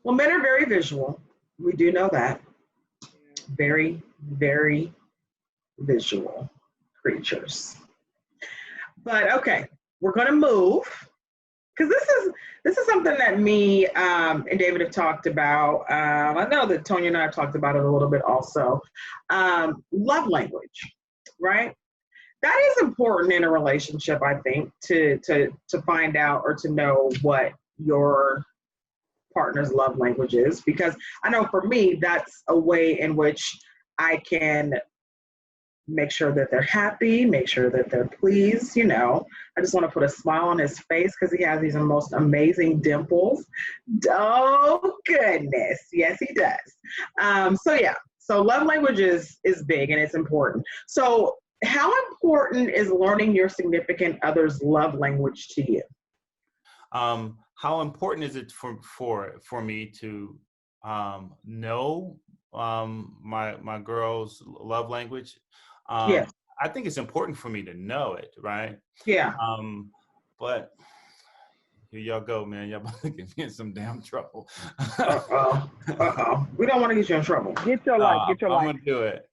Well, men are very visual. We do know that. Very, very visual creatures. But okay, we're gonna move because this is something that me and David have talked about. I know that Tonya and I have talked about it a little bit also. Love language, right? That is important in a relationship, I think, to find out or to know what your partner's love language is, because I know for me, that's a way in which I can make sure that they're happy, make sure that they're pleased. I just want to put a smile on his face because he has these most amazing dimples. Oh, goodness. Yes, he does. So love language is big and it's important. So how important is learning your significant other's love language to you? How important is it for me to know my girl's love language? Yes. I think it's important for me to know it, right? Yeah. But here y'all go, man. Y'all about to get me in some damn trouble. We don't want to get you in trouble. Get your life. I'm gonna do it.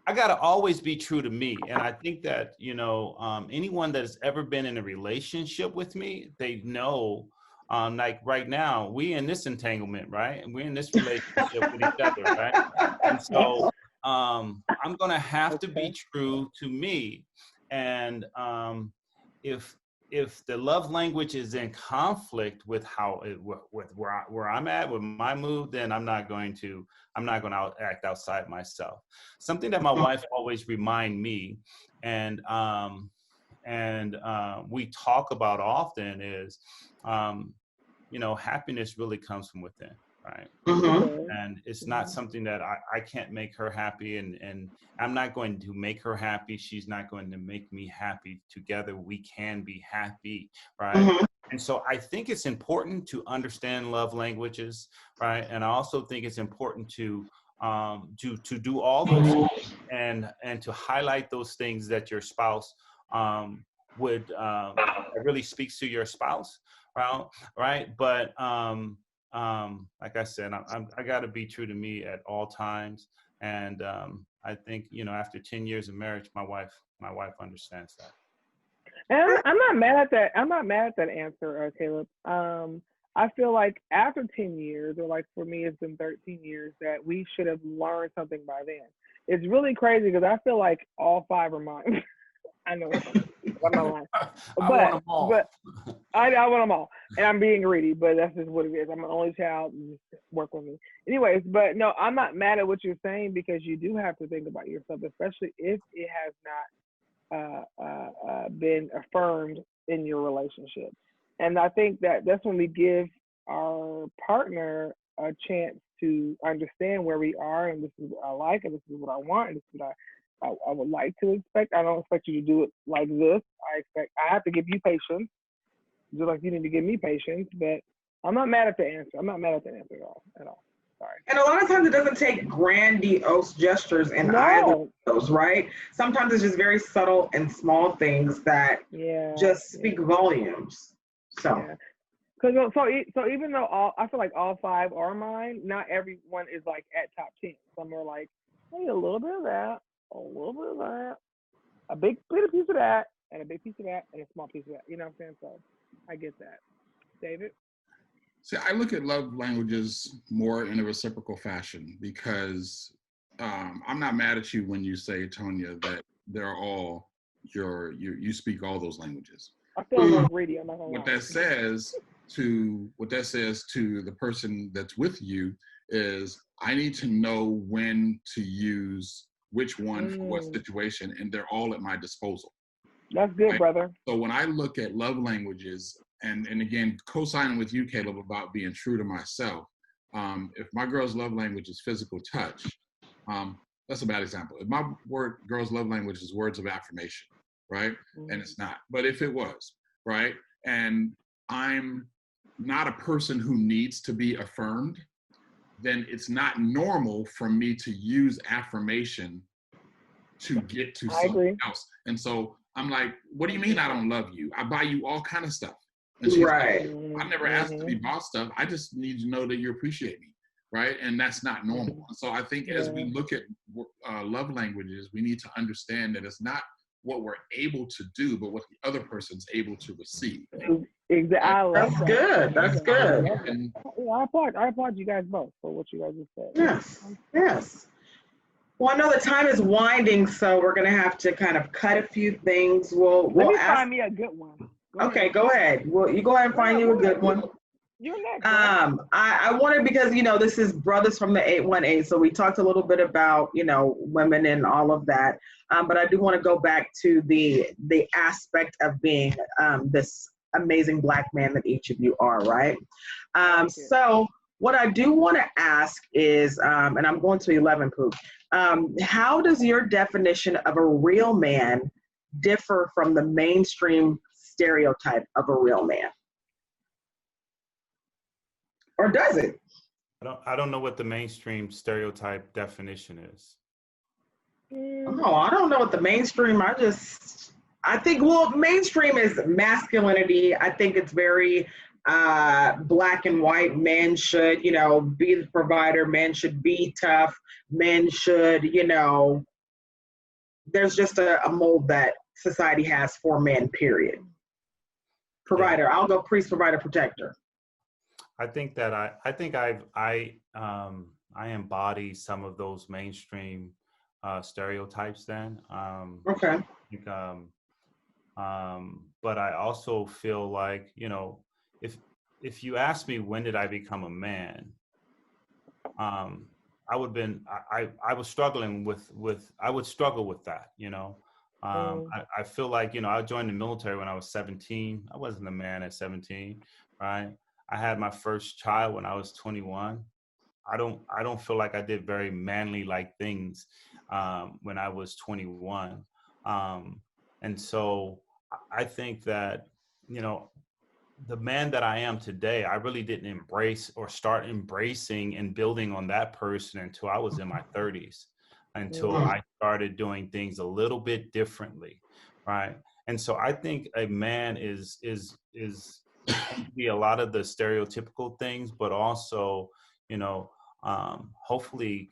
I gotta always be true to me, and I think that anyone that has ever been in a relationship with me, they know. Like right now, we in this entanglement, right? And we're in this relationship with each other, right? And so I'm gonna have to be true to me, and if the love language is in conflict with where I'm at with my mood, then I'm not going to act outside myself. Something that my wife always remind me, and we talk about often is, happiness really comes from within, right? And it's not something that I can't make her happy, and I'm not going to make her happy. She's not going to make me happy. Together we can be happy, right? And so I think it's important to understand love languages, right? And I also think it's important to do all those things and to highlight those things that your spouse would really speaks to your spouse, right? But like I said, I got to be true to me at all times, and I think after 10 years of marriage, my wife understands that. And I'm not mad at that. I'm not mad at that answer, Caleb. I feel like after 10 years, or like for me, it's been 13 years, that we should have learned something by then. It's really crazy because I feel like all 5 are mine. I know it's funny. I'm not lying. I want them all. But I want them all, and I'm being greedy, but that's just what it is. I'm an only child, and just work with me. Anyways, but no, I'm not mad at what you're saying because you do have to think about yourself, especially if it has not been affirmed in your relationship. And I think that's when we give our partner a chance to understand where we are, and this is what I like, and this is what I want, and this is what I would like to expect. I don't expect you to do it like this. I have to give you patience, just like you need to give me patience. But I'm not mad at the answer. I'm not mad at the answer at all. Sorry. And a lot of times it doesn't take grandiose gestures in either of those, right? Sometimes it's just very subtle and small things that just speak volumes. So. Yeah. So even though I feel like all 5 are mine, not everyone is like at top 10. Some are like, hey, a little bit of that, a little bit of that, a big piece of that, and a big piece of that, and a small piece of that. You know what I'm saying? So I get that. David? See, I look at love languages more in a reciprocal fashion because I'm not mad at you when you say, Tonya, that they're all you speak all those languages. I feel a little greedy. I'm not gonna lie. What that says to the person that's with you is I need to know when to use which one for what situation, and they're all at my disposal. That's good, right? Brother. So when I look at love languages, and again, co-signing with you, Caleb, about being true to myself, if my girl's love language is physical touch, that's a bad example. If my girl's love language is words of affirmation, right? And it's not. But if it was, right? And I'm not a person who needs to be affirmed, then it's not normal for me to use affirmation to get to something else. And so I'm like, what do you mean I don't love you? I buy you all kind of stuff. And she's like, I never asked to be bought stuff. I just need to know that you appreciate me, right? And that's not normal. So I think as we look at love languages, we need to understand that it's not what we're able to do, but what the other person's able to receive. Exactly. That's good. That's good. And, I applaud you guys both for what you guys just said. Yes. Well, I know the time is winding, so we're going to have to kind of cut a few things. Let me find me a good one. Go ahead. Well, you go ahead and find you a good one. You're next. I wanted, because, this is Brothers from the 818, so we talked a little bit about, women and all of that. But I do want to go back to the aspect of being this amazing Black man that each of you are, right? So what I do want to ask is, and I'm going to 11, Poop, how does your definition of a real man differ from the mainstream stereotype of a real man? Or does it? I don't know what the mainstream stereotype definition is. Oh, I don't know what the mainstream, I think, mainstream is masculinity. I think it's very black and white. Men should, be the provider. Men should be tough. Men should, there's just a mold that society has for men, period. Provider. I'll go priest, provider, protector. I think that I embody some of those mainstream stereotypes then. Okay. But I also feel like, if you ask me when did I become a man, I was struggling I would struggle with that, I feel like, I joined the military when I was 17. I wasn't a man at 17, right? I had my first child when I was 21. I don't feel like I did very manly like things when I was 21. And so I think that, the man that I am today, I really didn't embrace or start embracing and building on that person until I was in my 30s, until I started doing things a little bit differently, right? And so I think a man is be a lot of the stereotypical things, but also, hopefully,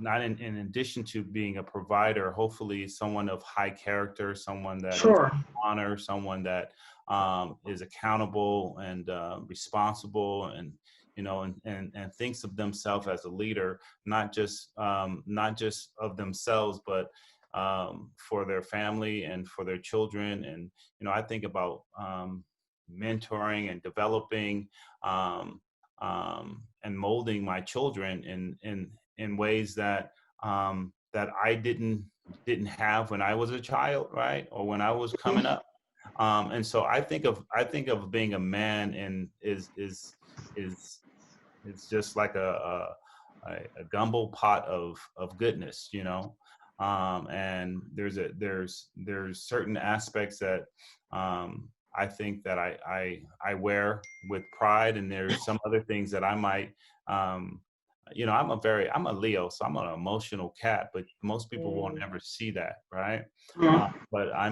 not in addition to being a provider, hopefully someone of high character, someone that is honor, someone that is accountable and responsible, and and thinks of themselves as a leader, not just of themselves, but for their family and for their children. And, I think about mentoring and developing and molding my children in ways that that I didn't have when I was a child, right, or when I was coming up. And so I think of being a man and is just like a gumbo pot of goodness, and there's certain aspects that I think that I wear with pride, and there's some other things that I might I'm a Leo, so I'm an emotional cat, but most people won't ever see that, right? But I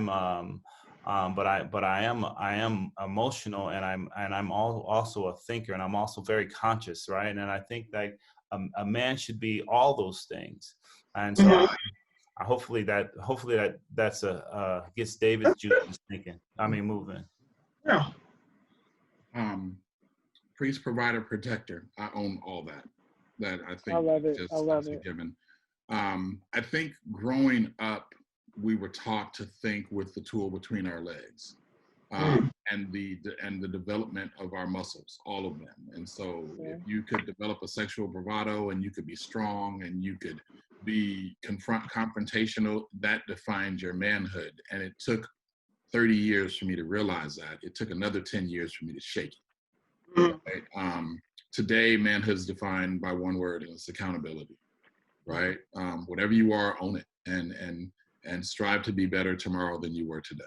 am emotional, and I'm also a thinker, and I'm also very conscious, right? And I think that a man should be all those things, and so hopefully that's gets David's juices moving. Yeah. Priest, provider, protector. I own all that. That I think I love it. just I love is a it. given. I think growing up, we were taught to think with the tool between our legs, and the development of our muscles, all of them. And so, if you could develop a sexual bravado, and you could be strong, and you could be confrontational, that defines your manhood. And it took 30 years for me to realize that. It took another 10 years for me to shake it. Right? Today, manhood is defined by one word, and it's accountability. Right? Whatever you are, own it, and strive to be better tomorrow than you were today.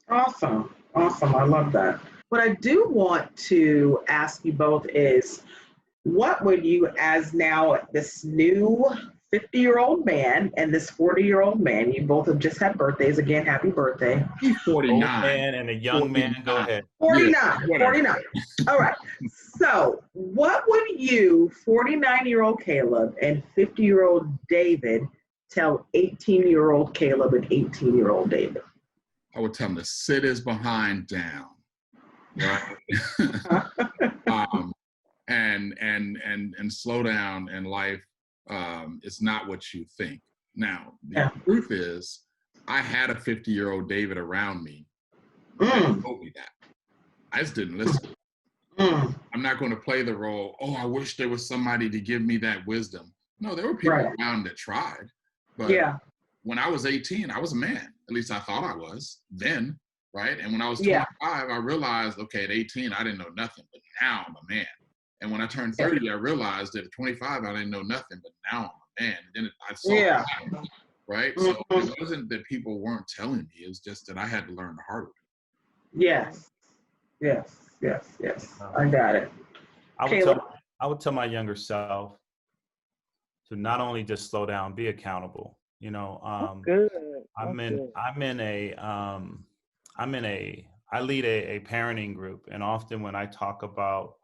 Awesome. I love that. What I do want to ask you both is, what would you, as now this new 50-year-old man and this 40-year-old man, you both have just had birthdays. Again, happy birthday. He's 49. Old man and a young 49. Man, go ahead. 49. Yeah, 49. All right. So what would you, 49-year-old Caleb and 50-year-old David, tell 18-year-old Caleb and 18-year-old David? I would tell him to sit his behind down, right? And slow down in life. It's not what you think. Now, the truth is, I had a 50-year-old David around me that told me that. I just didn't listen. I'm not going to play the role, oh, I wish there was somebody to give me that wisdom. No, there were people around that tried. But when I was 18, I was a man. At least I thought I was then, right? And when I was 25, I realized, okay, at 18, I didn't know nothing, but now I'm a man. And when I turned 30, I realized that at 25, I didn't know nothing, but now I'm a man. And then I saw that, right? So it wasn't that people weren't telling me. It's just that I had to learn the hard way. Yes. I got it. I would tell my younger self to not only just slow down, be accountable. I lead a parenting group, and often when I talk about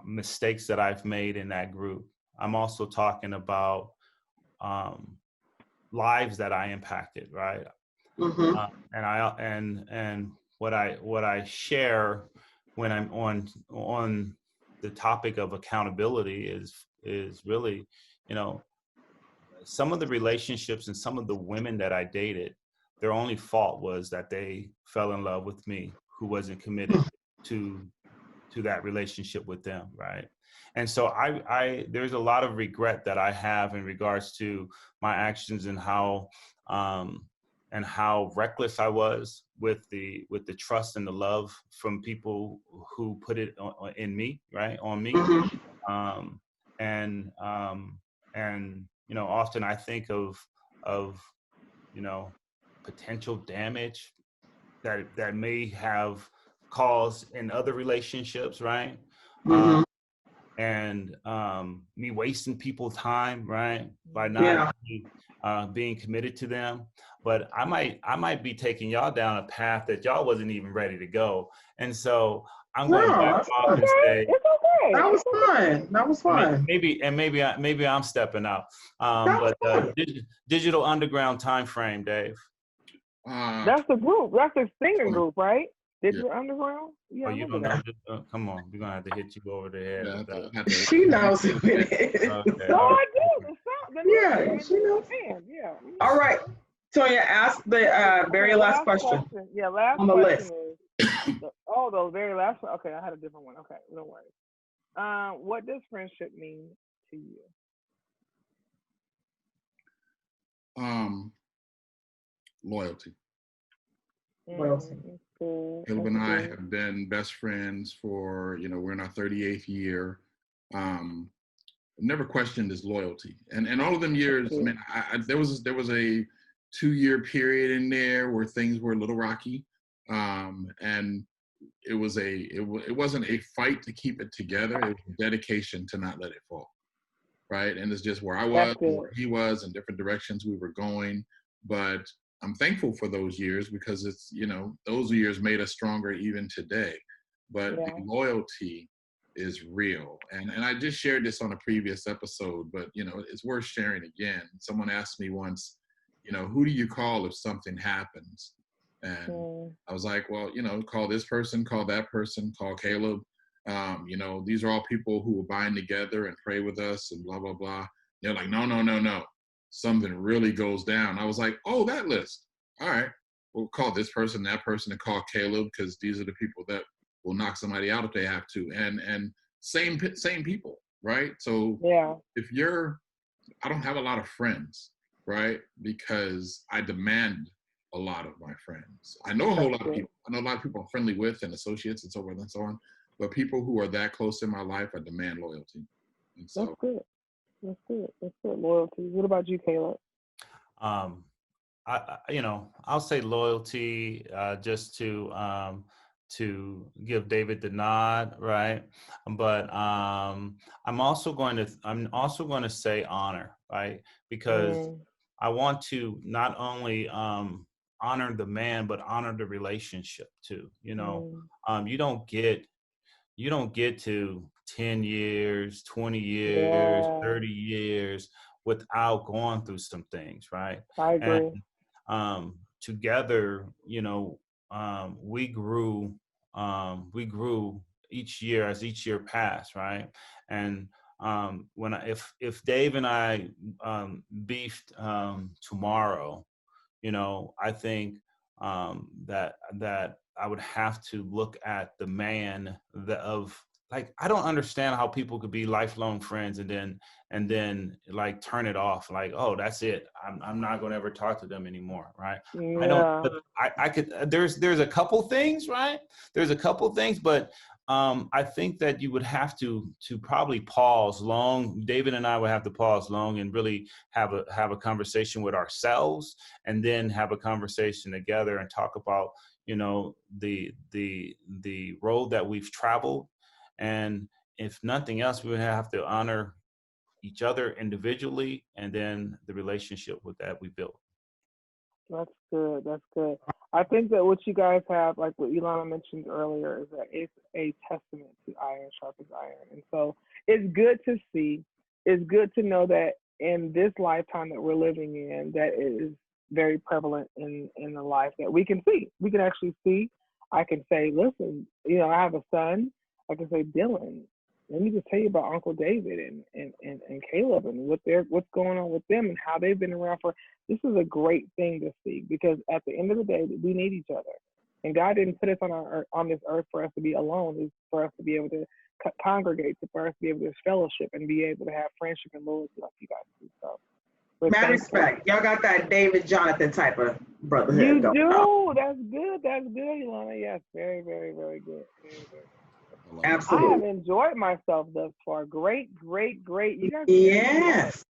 mistakes that I've made in that group, I'm also talking about lives that I impacted, right? And what I share when I'm on the topic of accountability is really, some of the relationships and some of the women that I dated, their only fault was that they fell in love with me, who wasn't committed to that relationship with them, right? And so I there's a lot of regret that I have in regards to my actions and how reckless I was with the trust and the love from people who put it in me, right, on me. And often I think of potential damage that may have caused in other relationships, right? And me wasting people's time, right, by not being committed to them. But I might be taking y'all down a path that y'all wasn't even ready to go. And so I'm going to back off and say, it's okay. That was fun. Maybe I'm stepping out. But Digital Underground time frame, Dave. That's the group. That's the singing group, right? Digital Underground? Yeah, you don't know. Come on, we're going to have to hit you over the head. She knows who it is. Okay. No, I do. The Yeah, she knows. Man, yeah. All right, Tonya, ask the very Okay, last question Yeah, last on the question list. is, the very last one. Okay, I had a different one. Okay, no worries. What does friendship mean to you? Loyalty. Loyalty. That's good. Caleb That's and I good. have been best friends for, we're in our 38th year. Never questioned his loyalty. And all of them years, I mean, there was a 2-year period in there where things were a little rocky. And it wasn't a fight to keep it together. It was a dedication to not let it fall. Right. And it's just where I was, where he was, and different directions we were going. But I'm thankful for those years because it's, those years made us stronger even today. But the loyalty is real. And I just shared this on a previous episode, but, it's worth sharing again. Someone asked me once, who do you call if something happens? And I was like, well, call this person, call that person, call Caleb. These are all people who will bind together and pray with us and blah, blah, blah. They're like, no. Something really goes down. I was like, oh, that list. All right, we'll call this person, that person, and call Caleb because these are the people that will knock somebody out if they have to. And same people, right? So if I don't have a lot of friends, right? Because I demand a lot of my friends. I know a whole lot of people. I know a lot of people I'm friendly with and associates and so forth and so on. But people who are that close in my life, I demand loyalty. And so, That's good. That's good. Loyalty. What about you, Caleb? I'll say loyalty just to give David the nod, right? But I'm also going to say honor, right? Because I want to not only honor the man, but honor the relationship too. You don't get to 10 years, 20 years, 30 years without going through some things, right? I agree. And together, we grew each year as each year passed, right? And if Dave and I beefed tomorrow, I think that I would have to look at the man I don't understand how people could be lifelong friends and then like turn it off, like, oh, that's it. I'm not going to ever talk to them anymore, right? Yeah. I don't. I could. There's a couple things, right? There's a couple things, but I think that you would have to probably pause long. David and I would have to pause long and really have a conversation with ourselves, and then have a conversation together and talk about the road that we've traveled, and if nothing else, we would have to honor each other individually, and then the relationship that we built. That's good. That's good. I think that what you guys have, like what Ilana mentioned earlier, is that it's a testament to iron sharpens iron. And so it's good to see, it's good to know that in this lifetime that we're living in, that is very prevalent in the life that we can see. We can actually see. I can say, listen, I have a son. I can say, Dylan, let me just tell you about Uncle David and Caleb and what's going on with them and how they've been around for. This is a great thing to see, because at the end of the day, we need each other. And God didn't put us on this earth for us to be alone. It's for us to be able to congregate, for us to be able to fellowship and be able to have friendship and loyalty like you guys do. So, mad respect. Y'all got that David Jonathan type of brotherhood. You do. That's good. That's good, Ilana. Yes, very, very, very good. Very, very good. Absolutely. I have enjoyed myself thus far. Great. You guys. Yes.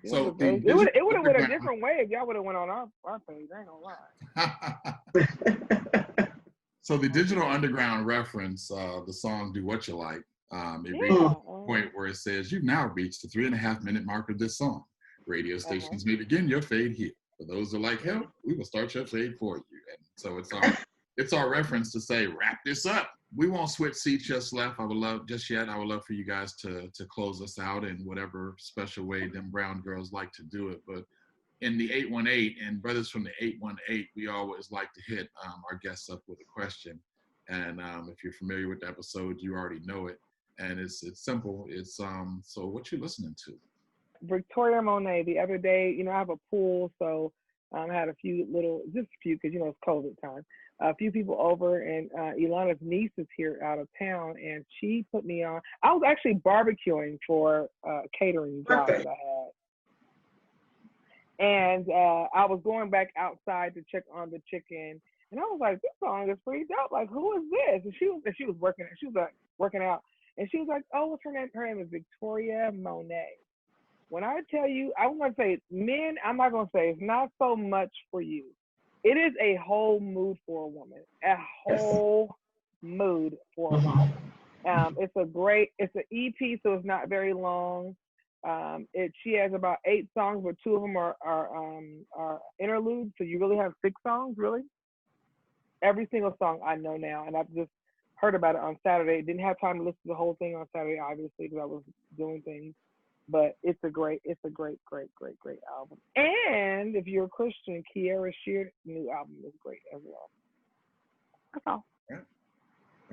So it would have went a different way if y'all would have went on our page. I ain't gonna lie. So the Digital Underground reference, the song "Do What You Like," it reaches a point where it says, "You've now reached the 3.5-minute mark of this song. Radio stations may begin your fade here. For those that like help, we will start your fade for you." And so it's our reference to say, wrap this up. We won't switch seats just yet. I would love for you guys to close us out in whatever special way Dem Brown Girls like to do it. But in the 818 and Brothers from the 818, we always like to hit our guests up with a question. And if you're familiar with the episode, you already know it. And it's simple. It's so what you listening to? Victoria Monet. The other day, you know, I have a pool, so I had a few little, just a few, because you know it's COVID time. A few people over, and Ilana's niece is here out of town, and she put me on. I was actually barbecuing for a catering job that I had, and I was going back outside to check on the chicken, and I was like, "This song is pretty dope. Like, who is this?" And she was working. She was like working out, and she was like, "Oh, what's her name? Her name is Victoria Monet." When I tell you, I'm going to say, men, I'm not going to say it's not so much for you. It is a whole mood for a woman, a whole mood for a woman. It's an EP, so it's not very long. She has about 8 songs, but 2 of them are interludes, so you really have 6 songs, really. Every single song I know now, and I've just heard about it on Saturday. Didn't have time to listen to the whole thing on Saturday, obviously, because I was doing things. But it's a great album. And if you're a Christian, Kiara Shear's new album is great as well. That's all. Yeah.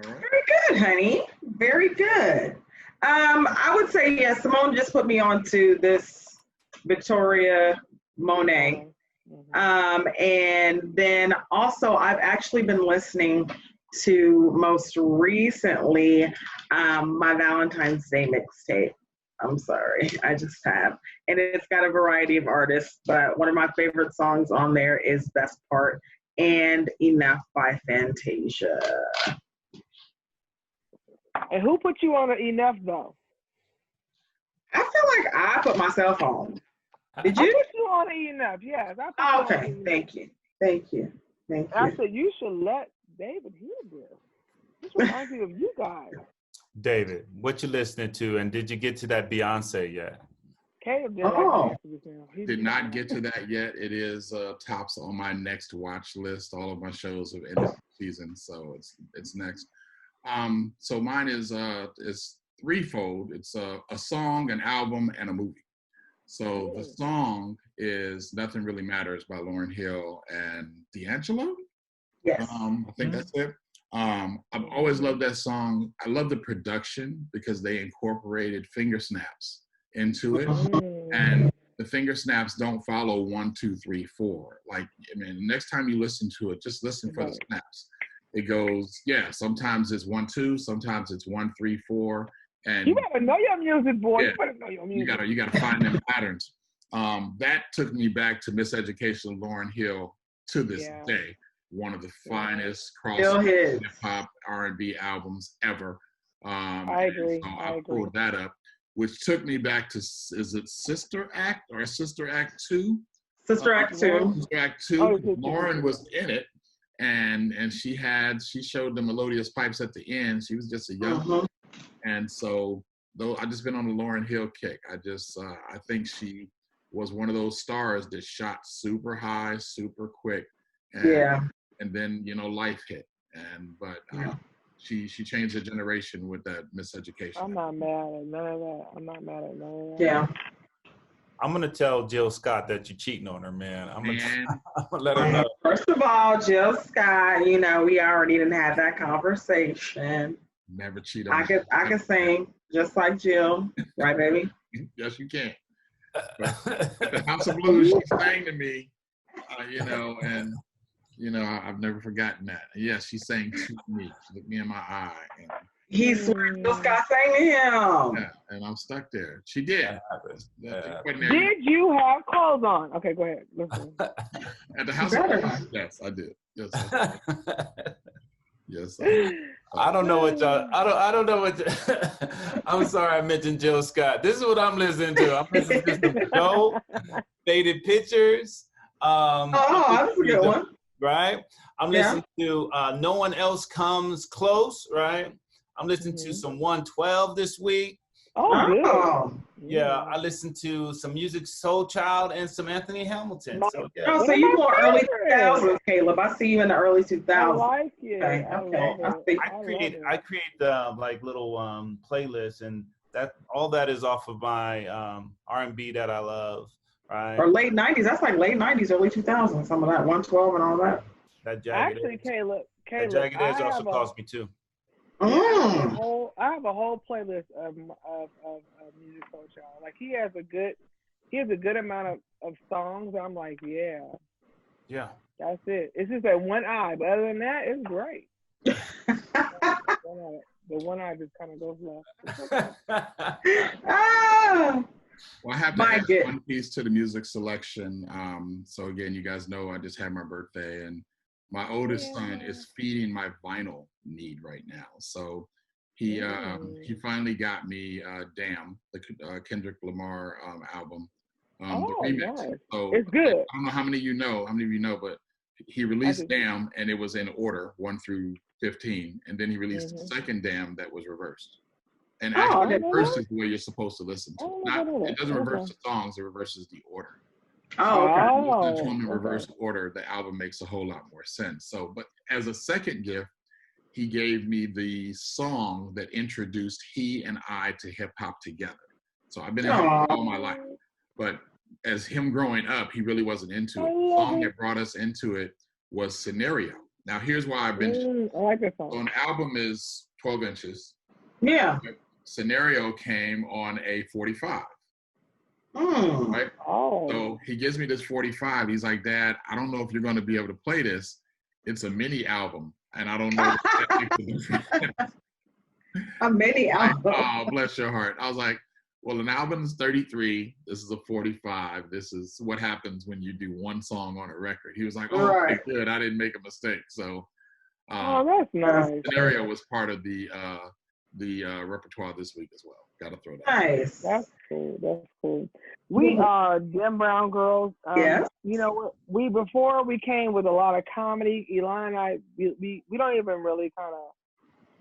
All right. Very good, honey. Very good. I would say, yeah, Simone just put me on to this Victoria Monet. And then also I've actually been listening to most recently my Valentine's Day mixtape. I'm sorry, I just have. And it's got a variety of artists, but one of my favorite songs on there is Best Part and Enough by Fantasia. And who put you on Enough, though? I feel like I put myself on. Did you? I put you on Enough, yes. Oh, okay, thank you. I said, you should let David hear this. This reminds me of you guys. David, what you listening to, and did you get to that Beyonce yet? Caleb did not get to that yet. It is tops on my next watch list. All of my shows have ended the season, so it's next. So mine is threefold. It's a song, an album, and a movie. So the song is "Nothing Really Matters" by Lauryn Hill and D'Angelo. Yes. I think that's it. I've always loved that song. I love the production because they incorporated finger snaps into it. And the finger snaps don't follow 1, 2, 3, 4. Like, I mean, next time you listen to it, just listen for the snaps. It goes, yeah, sometimes it's 1, 2, sometimes it's 1, 3, 4. And you better know your music, boy. Yeah, you better know your music. You gotta find them patterns. That took me back to Miseducation of Lauryn Hill to this day. One of the finest crossover hip-hop R&B albums ever. I agree. So I pulled that up, which took me back to, is it Sister Act or Sister Act 2? Sister Act 2. Sister Act 2. Lauryn was in it, and she showed the melodious pipes at the end. She was just a young and so though I just been on the Lauryn Hill kick. I think she was one of those stars that shot super high, super quick. And then, you know, life hit. But she changed the generation with that Miseducation. I'm not mad at none of that. Yeah. I'm going to tell Jill Scott that you're cheating on her, man. I'm going to let her know. First of all, Jill Scott, you know, we already didn't have that conversation. Never cheat on I can sing just like Jill. Right, baby? Yes, you can. But at the House of Blues, she sang to me, you know, and you know, I've never forgotten that. Yes, she sang to me. She looked me in my eye. And Jill Scott sang to him. Yeah, and I'm stuck there. She did. Did you have clothes on? Okay, go ahead. Listen. At the House of Blues, yes, I did. Yes, I did. Yes, I did. I don't know what y'all. I don't know what. I'm sorry, I mentioned Jill Scott. This is what I'm listening to. I'm listening to some Joe, Faded Pictures. That's a good one. Right. I'm listening to No One Else Comes Close. Right. I'm listening to some 112 this week. Oh, yeah. I listened to some Music Soul Child and some Anthony Hamilton. So so you more early 2000s, Caleb. I see you in the early 2000s. I like it. Okay. I create like little playlists, and that all that is off of my R&B that I love. Right. Or late 90s. That's like late 90s, early 2000s. Some of that 112 and all that. That Jagged Actually, Caleb, that Jagged Edge also cost me too. I have a whole playlist of Music Soul Child. Like, he has a good he has a good amount of songs. I'm like, yeah, Yeah. that's it. It's just that one eye, but other than that, it's great. The one eye just kind of goes left. Ah, Well, I have to my add good. one piece to the music selection. So again, you guys know I just had my birthday, and my oldest son is feeding my vinyl need right now. So he finally got me "Damn," the Kendrick Lamar album, the remix. Nice. So It's good. I don't know how many of you know, but he released "Damn" and it was in order 1 through 15, and then he released the second "Damn" that was reversed. And actually, reverse is the way you're supposed to listen to it. It doesn't reverse the songs; it reverses the order. Oh, okay. Listen to them in reverse order, the album makes a whole lot more sense. So, but as a second gift, he gave me the song that introduced he and I to hip hop together. So I've been in hip hop all my life, but as him growing up, he really wasn't into it. The song that brought us into it was "Scenario." Now, here's why I've been. I like that song. So an album is 12 inches. Yeah. "Scenario" came on a 45. Right? Oh. So he gives me this 45. He's like, "Dad, I don't know if you're going to be able to play this. It's a mini album, and I don't know." A mini album. Oh, bless your heart. I was like, "Well, an album is 33. This is a 45. This is what happens when you do one song on a record." He was like, "Oh, okay, good. I didn't make a mistake." So, that's nice. "Scenario" was part of the repertoire this week as well. Got to throw that. Nice. That's cool. That's cool. We are Dem Brown Girls. Yes. You know, before we came with a lot of comedy. Elon and I, we don't even really kind of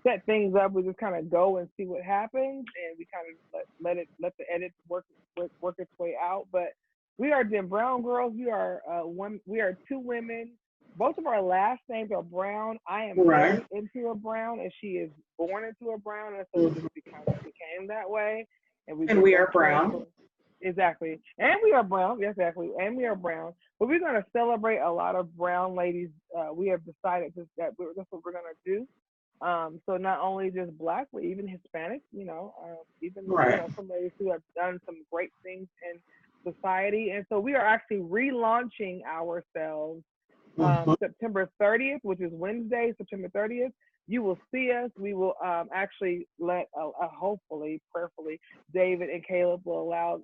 set things up. We just kind of go and see what happens, and we kind of let the edit work its way out. But we are Dem Brown Girls. We are We are two women. Both of our last names are Brown. I am married into a Brown, and she is born into a Brown, and so it just became that way. And we are Brown. Exactly. And we are Brown. Yes, exactly. And we are Brown. But we're going to celebrate a lot of Brown ladies. We have decided that's what we're going to do. So not only just Black, but even Hispanic, even some ladies who have done some great things in society. And so we are actually relaunching ourselves September 30th, which is Wednesday, September 30th. You will see us. We will actually let, hopefully, prayerfully, David and Caleb will allow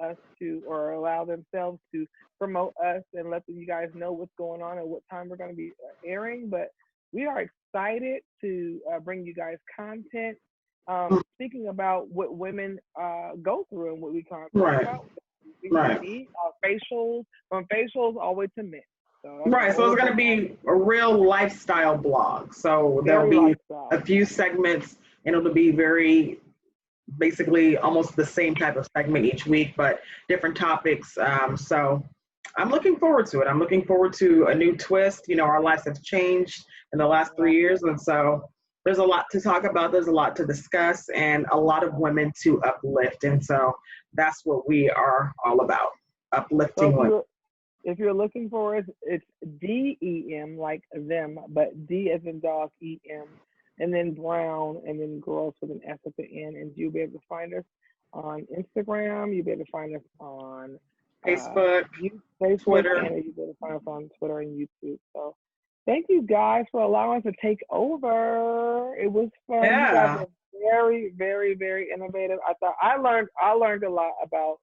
us to, or allow themselves to promote us and let you guys know what's going on and what time we're going to be airing. But we are excited to bring you guys content, speaking about what women go through and what we talk about. Facials, from facials all the way to men. So it's going to be a real lifestyle blog. So there'll be a few segments, and it'll be very, basically almost the same type of segment each week, but different topics. So I'm looking forward to it. I'm looking forward to a new twist. Our lives have changed in the last 3 years, and so there's a lot to talk about. There's a lot to discuss, and a lot of women to uplift. And so that's what we are all about, uplifting women. If you're looking for it, it's DEM, like them, but D as in dog, EM, and then Brown, and then Girls with an S at the end. And you'll be able to find us on Instagram. You'll be able to find us on Facebook, Twitter, and you'll be able to find us on Twitter and YouTube. So thank you guys for allowing us to take over. It was fun. Yeah. You guys are very, very, very innovative. I learned a lot about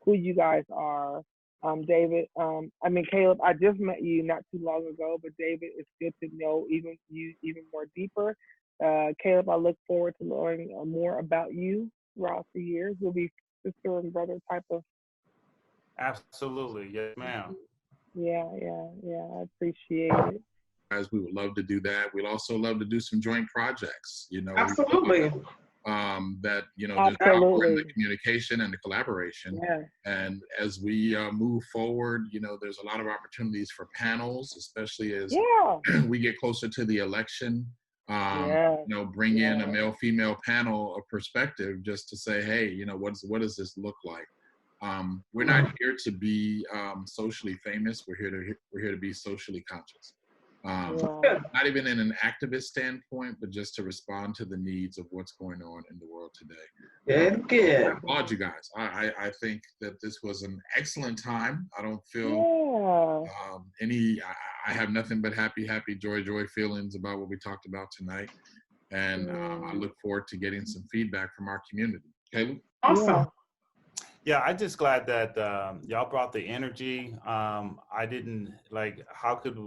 who you guys are. David, Caleb, I just met you not too long ago, but David, it's good to know even more deeper. Caleb, I look forward to learning more about you throughout the years. We'll be sister and brother type of. Absolutely. Yes, ma'am. Yeah. I appreciate it. Guys, we would love to do that. We'd also love to do some joint projects, Absolutely. That just the communication and the collaboration. And as we move forward, there's a lot of opportunities for panels, especially as we get closer to the election. Bring in a male-female panel of perspective just to say, hey, what does this look like? We're not here to be socially famous. We're here to be socially conscious. Yeah. Not even in an activist standpoint, but just to respond to the needs of what's going on in the world today. Good. I applaud you guys. I think that this was an excellent time. I don't feel I have nothing but happy, joy feelings about what we talked about tonight. And I look forward to getting some feedback from our community. Caleb? Awesome. Yeah, I'm just glad that y'all brought the energy. I didn't how could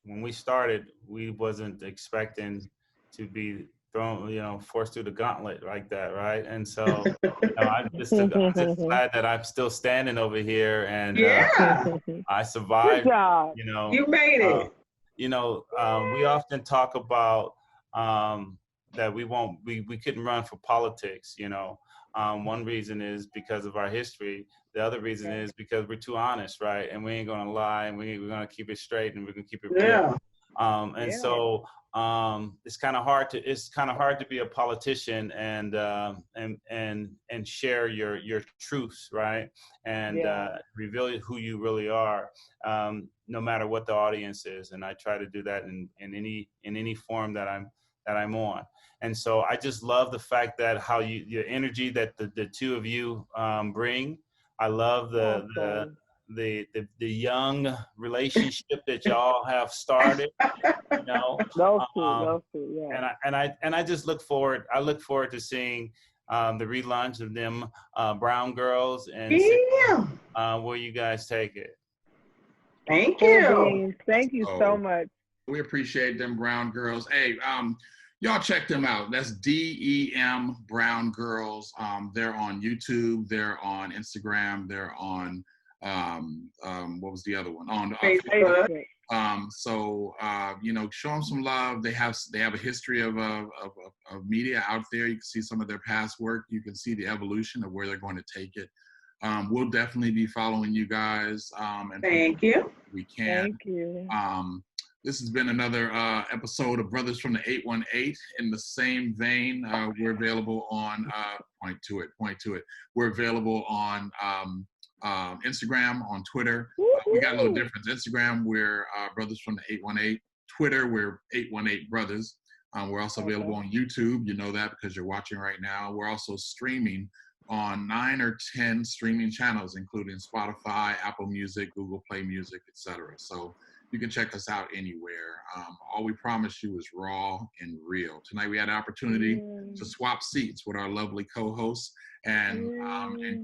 when we started, we wasn't expecting to be thrown, forced through the gauntlet like that, right? And so I'm just glad that I'm still standing over here and I survived. Good job. You made it. We often talk about that we couldn't run for politics. One reason is because of our history. The other reason is because we're too honest, right? And we ain't gonna lie, and we're gonna keep it straight, and we're gonna keep it real. So it's kind of hard to be a politician and share your truths, right? And reveal who you really are, no matter what the audience is. And I try to do that in any form that I'm on. And so I just love the fact that how your energy that the two of you bring. I love the young relationship that y'all have started. Those two, yeah. And I just look forward to seeing the relaunch of Dem Brown Girls and where you guys take it. Thank you. Thank you so much. We appreciate Dem Brown Girls. Hey, y'all check them out. That's DEM Brown Girls. They're on YouTube. They're on Instagram. They're on what was the other one? On Facebook. So show them some love. They have a history of media out there. You can see some of their past work. You can see the evolution of where they're going to take it. We'll definitely be following you guys. And thank you. We can. Thank you. This has been another episode of Brothers from the 818. In the same vein, we're available on point to it. We're available on Instagram, on Twitter. We got a little difference. Instagram, we're Brothers from the 818. Twitter, we're 818 Brothers. We're also available on YouTube. You know that because you're watching right now. We're also streaming on 9 or 10 streaming channels, including Spotify, Apple Music, Google Play Music, etc. So you can check us out anywhere. All we promise you is raw and real. Tonight we had an opportunity to swap seats with our lovely co-hosts and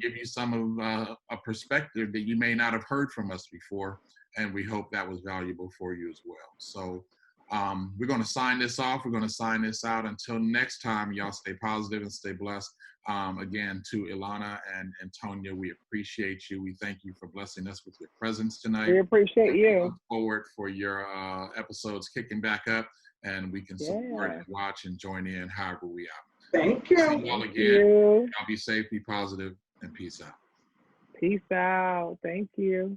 give you some of a perspective that you may not have heard from us before. And we hope that was valuable for you as well. So we're going to sign this off. We're going to sign this out. Until next time, y'all stay positive and stay blessed. Again, to Ilana and Tonya, we appreciate you. We thank you for blessing us with your presence tonight. We appreciate you. We look forward for your episodes kicking back up, and we can support and watch and join in however we are. Thank you. See y'all again. Y'all be safe, be positive, and peace out. Peace out. Thank you.